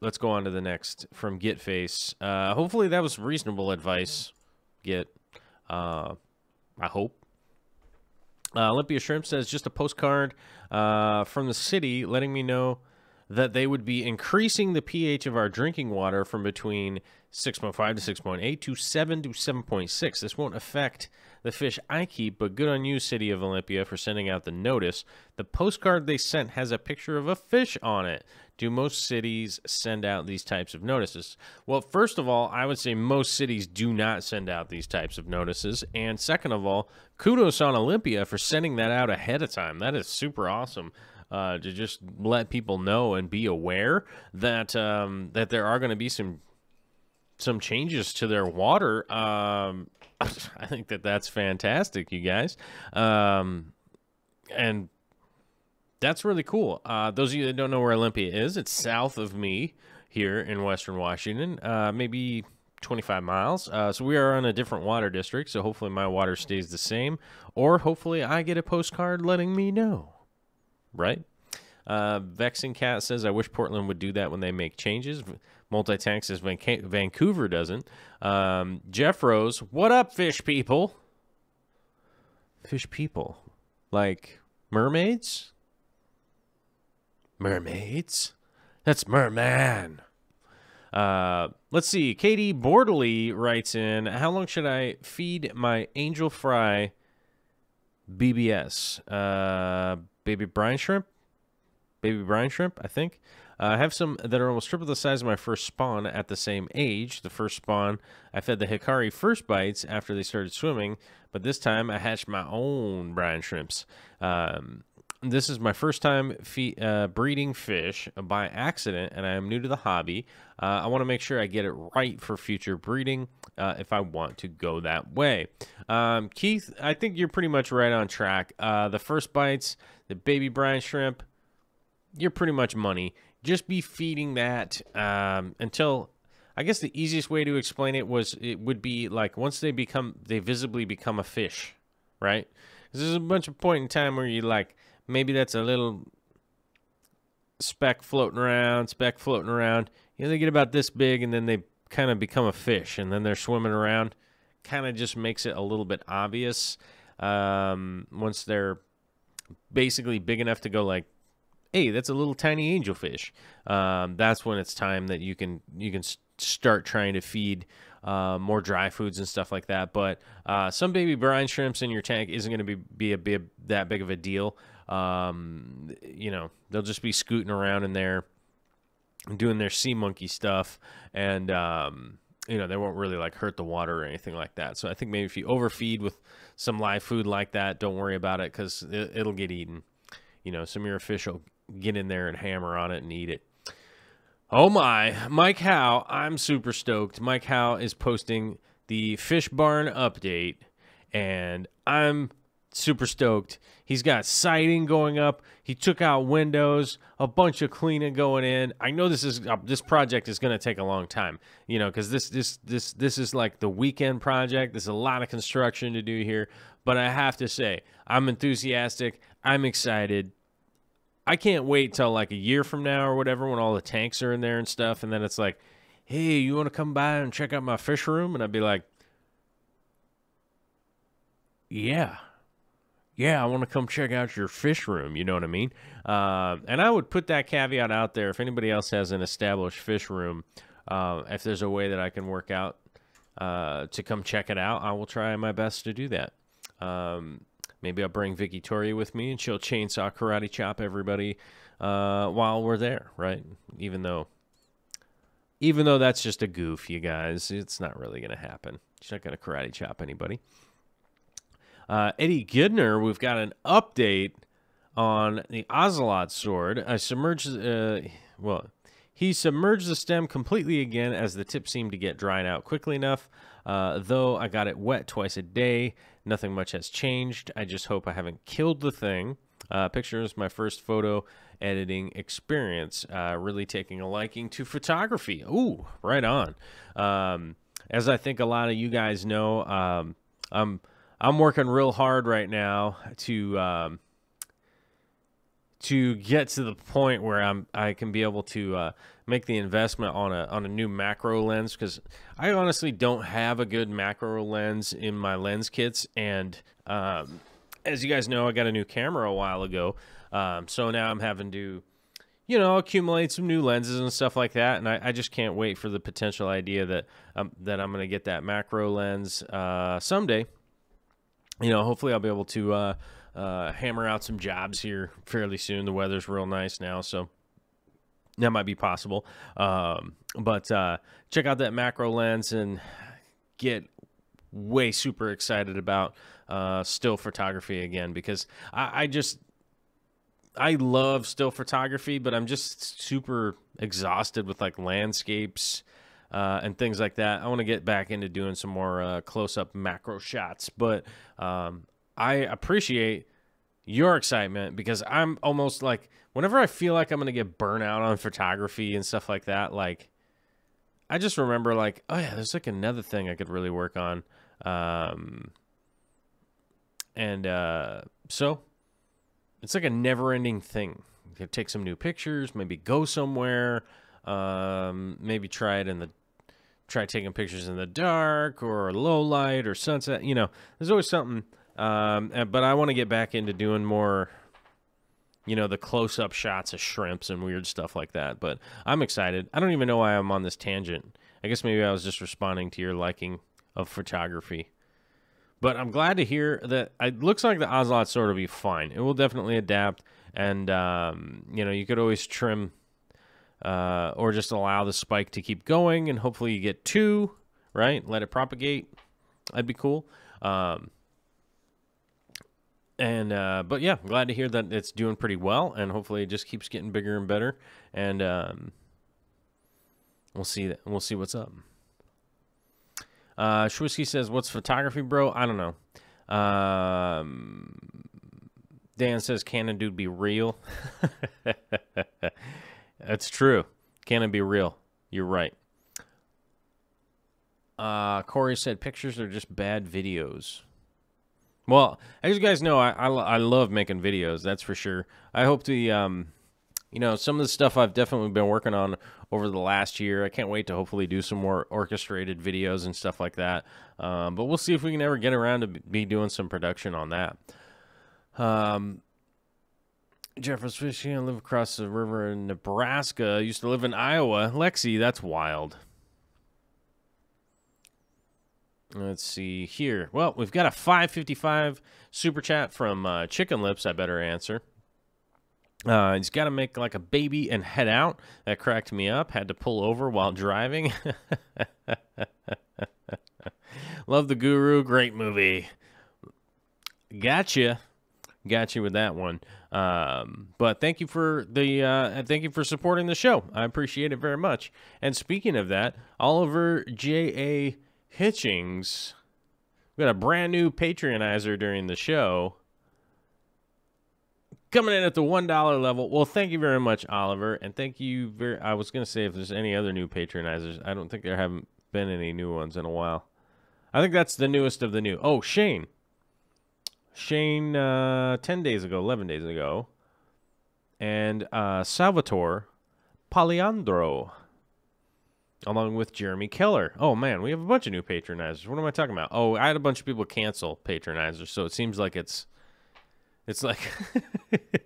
Let's go on to the next from Getface. Hopefully that was reasonable advice. I hope. Olympia Shrimp says, just a postcard from the city letting me know that they would be increasing the pH of our drinking water from between 6.5 to 6.8 to 7 to 7.6. This won't affect the fish I keep, but good on you, City of Olympia, for sending out the notice. The postcard they sent has a picture of a fish on it. Do most cities send out these types of notices? Well, first of all, I would say most cities do not send out these types of notices. And second of all, kudos on Olympia for sending that out ahead of time. That is super awesome. To just let people know and be aware that that there are going to be some changes to their water. I think that's fantastic, you guys. And that's really cool. Those of you that don't know where Olympia is, it's south of me here in Western Washington, maybe 25 miles. So we are in a different water district, so hopefully my water stays the same, or hopefully I get a postcard letting me know. Right? Vexing Cat says, I wish Portland would do that when they make changes. Multi-Tank says Vancouver doesn't. Jeff Rose, what up, fish people? Fish people? Like mermaids? Mermaids? That's merman. Let's see. Katie Bordeley writes in, how long should I feed my angel fry BBS? Baby brine shrimp? Baby brine shrimp, I think. I have some that are almost triple the size of my first spawn at the same age. The first spawn, I fed the Hikari first bites after they started swimming, but this time I hatched my own brine shrimps. This is my first time breeding fish by accident, and I am new to the hobby. I want to make sure I get it right for future breeding if I want to go that way. Keith, I think you're pretty much right on track. The first bites, the baby brine shrimp, you're pretty much money. Just be feeding that until, I guess the easiest way to explain it would be like once they visibly become a fish, right? Because there's a bunch of point in time where you like, maybe that's a little speck floating around. You know, they get about this big, and then they kind of become a fish, and then they're swimming around. Kind of just makes it a little bit obvious once they're basically big enough to go like, hey, that's a little tiny angelfish. That's when it's time that you can start trying to feed more dry foods and stuff like that. But some baby brine shrimps in your tank isn't going to be that big of a deal. You know, they'll just be scooting around in there doing their sea monkey stuff, and you know, they won't really like hurt the water or anything like that. So I think maybe if you overfeed with some live food like that, don't worry about it, because it'll get eaten. You know, some of your fish will get in there and hammer on it and eat it. Oh my, Mike Howe, I'm super stoked. Mike Howe is posting the fish barn update, and I'm super stoked. He's got siding going up. He took out windows, a bunch of cleaning going in. I know this project is going to take a long time, you know, because this is like the weekend project. There's a lot of construction to do here, but I have to say, I'm enthusiastic. I'm excited. I can't wait till like a year from now or whatever when all the tanks are in there and stuff, and then it's like, hey, you want to come by and check out my fish room? And I'd be like, yeah, I want to come check out your fish room. You know what I mean? And I would put that caveat out there. If anybody else has an established fish room, if there's a way that I can work out to come check it out, I will try my best to do that. Maybe I'll bring Vicky Toria with me, and she'll chainsaw karate chop everybody while we're there, right? Even though that's just a goof, you guys. It's not really going to happen. She's not going to karate chop anybody. Eddie Gidner, we've got an update on the Ocelot sword. He submerged the stem completely again as the tip seemed to get dried out quickly enough. Though I got it wet twice a day, nothing much has changed. I just hope I haven't killed the thing. Pictures, my first photo editing experience. Really taking a liking to photography. Ooh, right on. As I think a lot of you guys know, I'm working real hard right now to get to the point where I can be able to make the investment on a new macro lens, because I honestly don't have a good macro lens in my lens kits, and as you guys know, I got a new camera a while ago, so now I'm having to, you know, accumulate some new lenses and stuff like that, and I just can't wait for the potential idea that I'm going to get that macro lens someday. You know, hopefully I'll be able to hammer out some jobs here fairly soon. The weather's real nice now, so that might be possible. But check out that macro lens and get way super excited about still photography again, because I love still photography, but I'm just super exhausted with like landscapes and things like that. I want to get back into doing some more close-up macro shots, but I appreciate your excitement, because I'm almost like, whenever I feel like I'm going to get burnt out on photography and stuff like that, like, I just remember like, oh yeah, there's like another thing I could really work on. So it's like a never-ending thing. take some new pictures, maybe go somewhere, maybe try taking pictures in the dark or low light or sunset. You know, there's always something. But I want to get back into doing more, you know, the close-up shots of shrimps and weird stuff like that. But I'm excited. I don't even know why I'm on this tangent. I guess maybe I was just responding to your liking of photography. But I'm glad to hear that it looks like the Ocelot's sort of be fine. It will definitely adapt, and, you know, you could always trim or just allow the spike to keep going, and hopefully you get 2, right? Let it propagate. That'd be cool. But yeah, I'm glad to hear that it's doing pretty well, and hopefully it just keeps getting bigger and better, and we'll see what's up. Schwisky says, what's photography, bro? I don't know. Dan says, can a dude be real? That's true. Can it be real? You're right. Corey said, pictures are just bad videos. Well, as you guys know, I love making videos, that's for sure. I hope to, you know, some of the stuff I've definitely been working on over the last year. I can't wait to hopefully do some more orchestrated videos and stuff like that. But we'll see if we can ever get around to be doing some production on that. Jeff was fishing. I live across the river in Nebraska. I used to live in Iowa. Lexi, that's wild. Let's see here. Well, we've got a 555 super chat from Chicken Lips. I better answer. He's got to make like a baby and head out. That cracked me up. Had to pull over while driving. Love the Guru. Great movie. Gotcha with that one. But thank you for supporting the show. I appreciate it very much. And speaking of that, Oliver J.A. Hitchings, we got a brand new Patreonizer during the show. Coming in at the $1 level. Well, thank you very much, Oliver. And thank you I was going to say if there's any other new Patreonizers. I don't think there haven't been any new ones in a while. I think that's the newest of the new. Oh, Shane. Shane, 10 days ago, 11 days ago. And Salvatore Poliandro, along with Jeremy Keller. Oh, man, we have a bunch of new Patronizers. What am I talking about? Oh, I had a bunch of people cancel Patronizers, so it seems like it's like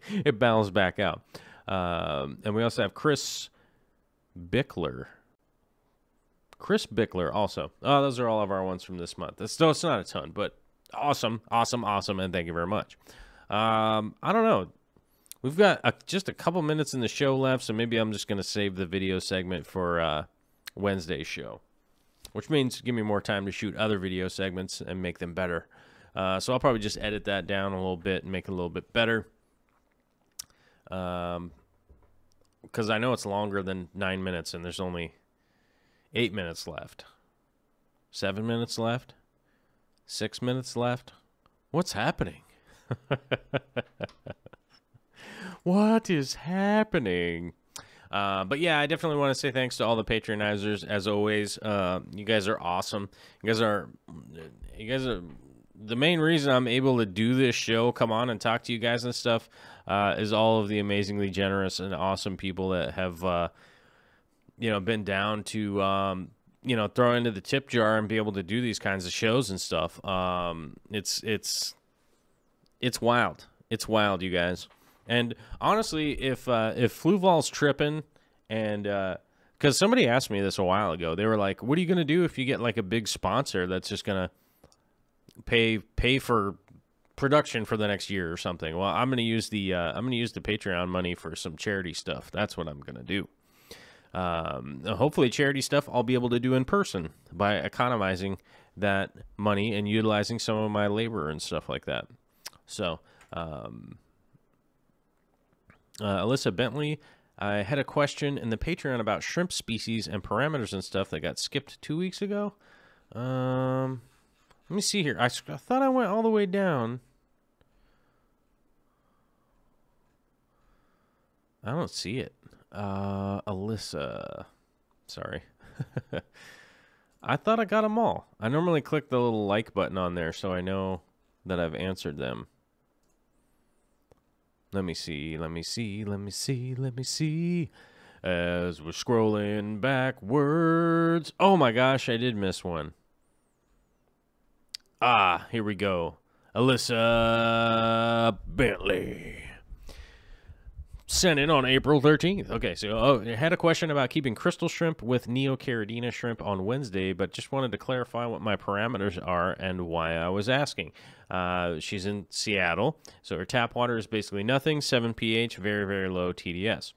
it balanced back out. And we also have Chris Bickler. Chris Bickler also. Oh, those are all of our ones from this month. It's not a ton, but awesome, and thank you very much. I don't know. We've got just a couple minutes in the show left, so maybe I'm just going to save the video segment for Wednesday's show, which means give me more time to shoot other video segments and make them better. So I'll probably just edit that down a little bit and make it a little bit better. Because I know it's longer than 9 minutes, and there's only 8 minutes left. 7 minutes left? 6 minutes left? What's happening? What is happening? But yeah, I definitely want to say thanks to all the Patronizers, as always. You guys are awesome. You guys are the main reason I'm able to do this show, come on and talk to you guys and stuff, is all of the amazingly generous and awesome people that have, been down to, throw into the tip jar and be able to do these kinds of shows and stuff. It's wild. It's wild, you guys. And honestly, if Fluval's tripping, and because somebody asked me this a while ago, they were like, "What are you gonna do if you get like a big sponsor that's just gonna pay for production for the next year or something?" Well, I'm gonna use the Patreon money for some charity stuff. That's what I'm gonna do. Hopefully, charity stuff I'll be able to do in person by economizing that money and utilizing some of my labor and stuff like that. So. Alyssa Bentley, I had a question in the Patreon about shrimp species and parameters and stuff that got skipped 2 weeks ago. Let me see here. I thought I went all the way down. I don't see it. Alyssa. Sorry. I thought I got them all. I normally click the little like button on there so I know that I've answered them. Let me see. Let me see. Let me see. Let me see. As we're scrolling backwards. Oh my gosh, I did miss one. Ah, here we go. Alyssa Bentley. Sent in on April 13th. Okay, so I had a question about keeping crystal shrimp with Neocaridina shrimp on Wednesday, but just wanted to clarify what my parameters are and why I was asking. She's in Seattle, so her tap water is basically nothing, 7 pH, very, very low TDS.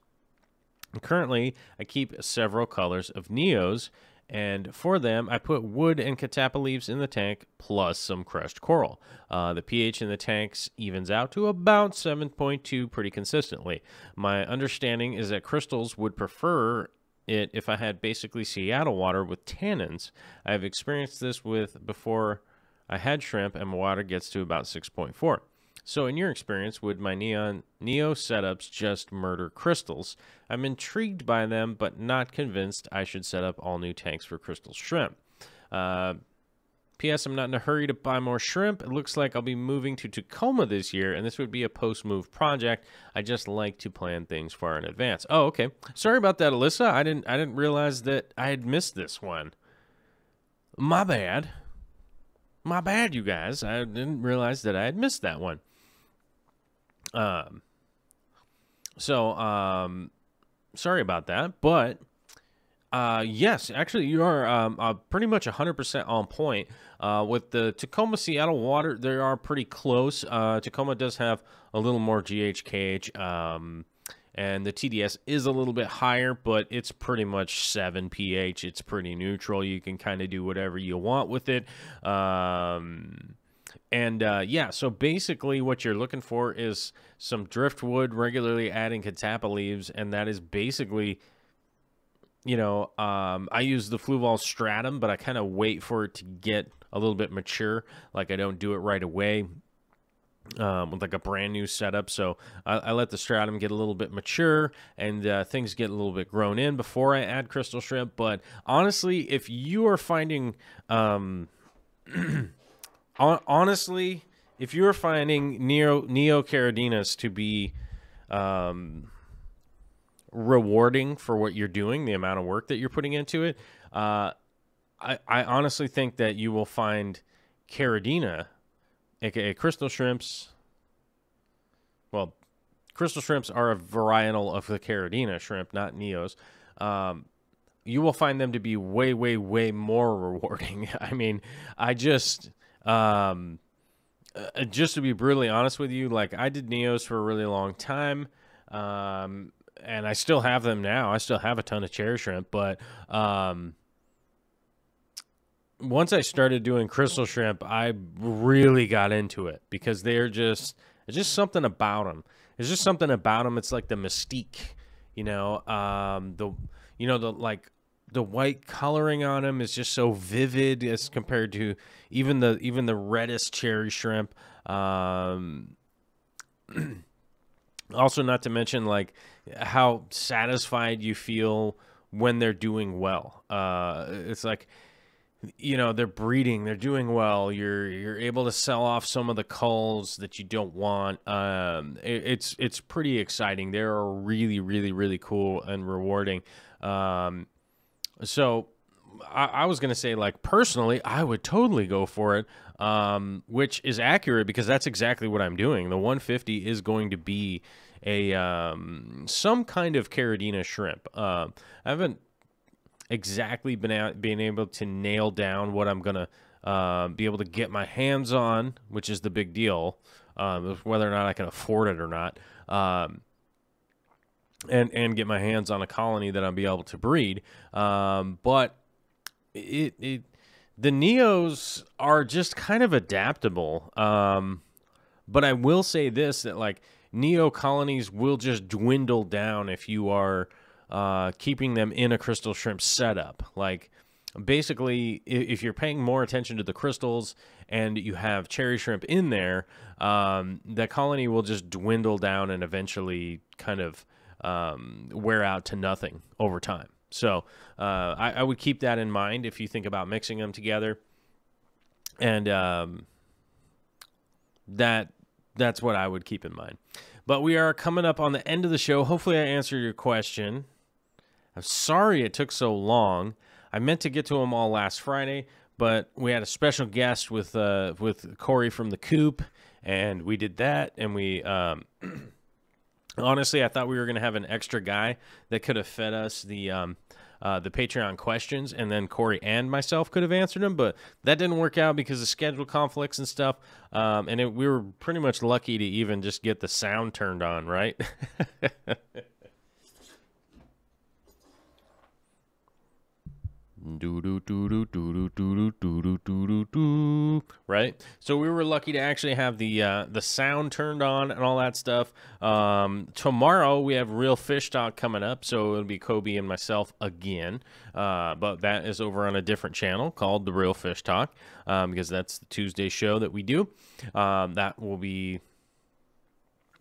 Currently, I keep several colors of Neos, and for them, I put wood and catappa leaves in the tank, plus some crushed coral. The pH in the tanks evens out to about 7.2 pretty consistently. My understanding is that crystals would prefer it if I had basically Seattle water with tannins. I've experienced this with before I had shrimp, and my water gets to about 6.4. So in your experience, would my Neo setups just murder crystals? I'm intrigued by them, but not convinced I should set up all new tanks for crystal shrimp. P.S. I'm not in a hurry to buy more shrimp. It looks like I'll be moving to Tacoma this year, and this would be a post-move project. I just like to plan things far in advance. Oh, okay. Sorry about that, Alyssa. I didn't realize that I had missed this one. My bad. My bad, you guys. I didn't realize that I had missed that one. Sorry about that, but yes, actually you are pretty much 100% on point. With the Tacoma Seattle water, they are pretty close. Tacoma does have a little more GHKH, and the TDS is a little bit higher, but it's pretty much 7 pH. It's pretty neutral. You can kind of do whatever you want with it. Yeah, so basically what you're looking for is some driftwood, regularly adding catappa leaves, and that is basically, you know, I use the Fluval stratum, but I kind of wait for it to get a little bit mature. Like, I don't do it right away with like a brand new setup. So I let the stratum get a little bit mature, and things get a little bit grown in before I add crystal shrimp. But honestly, if you are finding... honestly, if you're finding Neocaridinas to be rewarding for what you're doing, the amount of work that you're putting into it, I honestly think that you will find Caridina, aka crystal shrimps. Well, crystal shrimps are a varietal of the Caridina shrimp, not Neos. You will find them to be way, way, way more rewarding. I mean, just to be brutally honest with you, like, I did Neos for a really long time, and I still have them now. I still have a ton of cherry shrimp, but once I started doing crystal shrimp, I really got into it because it's just something about them. It's just something about them. It's like the mystique, you know, the white coloring on them is just so vivid as compared to even the reddest cherry shrimp. Also, not to mention, like, how satisfied you feel when they're doing well. It's like, you know, they're breeding, they're doing well. You're able to sell off some of the culls that you don't want. It's pretty exciting. They're really, really, really cool and rewarding. So I was going to say, like, personally, I would totally go for it, which is accurate because that's exactly what I'm doing. The 150 is going to be a some kind of Caridina shrimp. I haven't exactly been able to nail down what I'm going to be able to get my hands on, which is the big deal, whether or not I can afford it or not. And get my hands on a colony that I'll be able to breed. But the Neos are just kind of adaptable. But I will say this, that, like, Neo colonies will just dwindle down if you are keeping them in a crystal shrimp setup. Like, basically, if you're paying more attention to the crystals and you have cherry shrimp in there, the colony will just dwindle down and eventually kind of wear out to nothing over time. So I would keep that in mind if you think about mixing them together. And that's what I would keep in mind. But we are coming up on the end of the show. Hopefully I answered your question. I'm sorry it took so long. I meant to get to them all last Friday, but we had a special guest with Corey from the Coop, and we did that, and we honestly, I thought we were going to have an extra guy that could have fed us the Patreon questions, and then Corey and myself could have answered them, but that didn't work out because of schedule conflicts and stuff, and we were pretty much lucky to even just get the sound turned on, right? Right? So we were lucky to actually have the sound turned on and all that stuff. Tomorrow we have Real Fish Talk coming up, so it'll be Kobe and myself again. But that is over on a different channel called The Real Fish Talk, because that's the Tuesday show that we do. That will be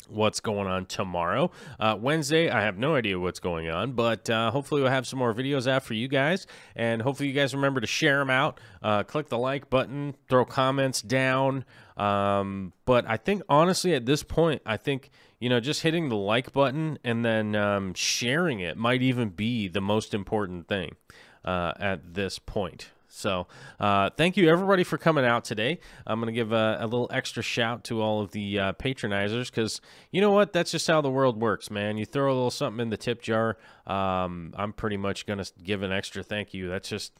what's going on tomorrow. Wednesday, I have no idea what's going on, but hopefully we'll have some more videos out for you guys, and hopefully you guys remember to share them out. Click the like button, throw comments down. But I think, honestly, at this point, I think, you know, just hitting the like button and then sharing it might even be the most important thing at this point. So thank you, everybody, for coming out today. I'm going to give a little extra shout to all of the patronizers, because you know what? That's just how the world works, man. You throw a little something in the tip jar, I'm pretty much going to give an extra thank you. That's just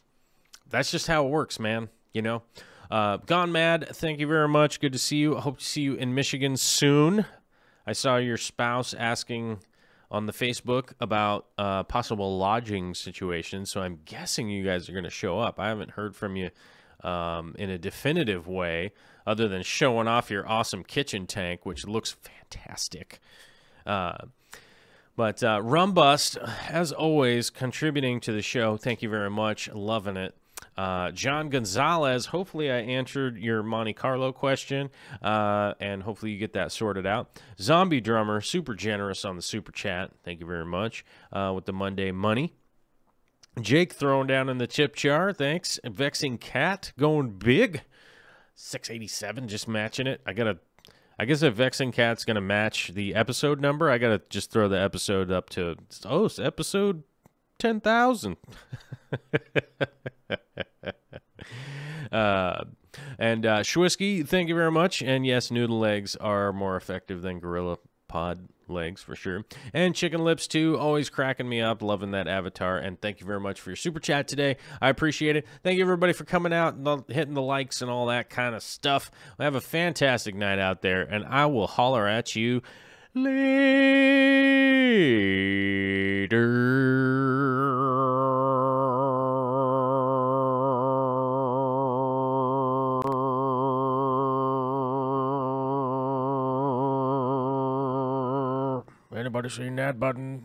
how it works, man, you know? Gone Mad, thank you very much. Good to see you. I hope to see you in Michigan soon. I saw your spouse asking on the Facebook about possible lodging situations, so I'm guessing you guys are going to show up. I haven't heard from you in a definitive way, other than showing off your awesome kitchen tank, which looks fantastic. But Rumbust, as always, contributing to the show. Thank you very much. Loving it. John Gonzalez, hopefully I answered your Monte Carlo question, and hopefully you get that sorted out. Zombie Drummer, super generous on the super chat. Thank you very much with the Monday money. Jake throwing down in the chip jar. Thanks. Vexing Cat going big. 687, just matching it. I guess if Vexing Cat's going to match the episode number, I got to just throw the episode up to, oh, it's episode 10,000. And Schwisky, thank you very much. And yes, noodle legs are more effective than gorilla pod legs for sure. And Chicken Lips too, always cracking me up, loving that avatar. And thank you very much for your super chat today. I appreciate it. Thank you everybody for coming out and hitting the likes and all that kind of stuff. Have a fantastic night out there, and I will holler at you later. Anybody seen that button?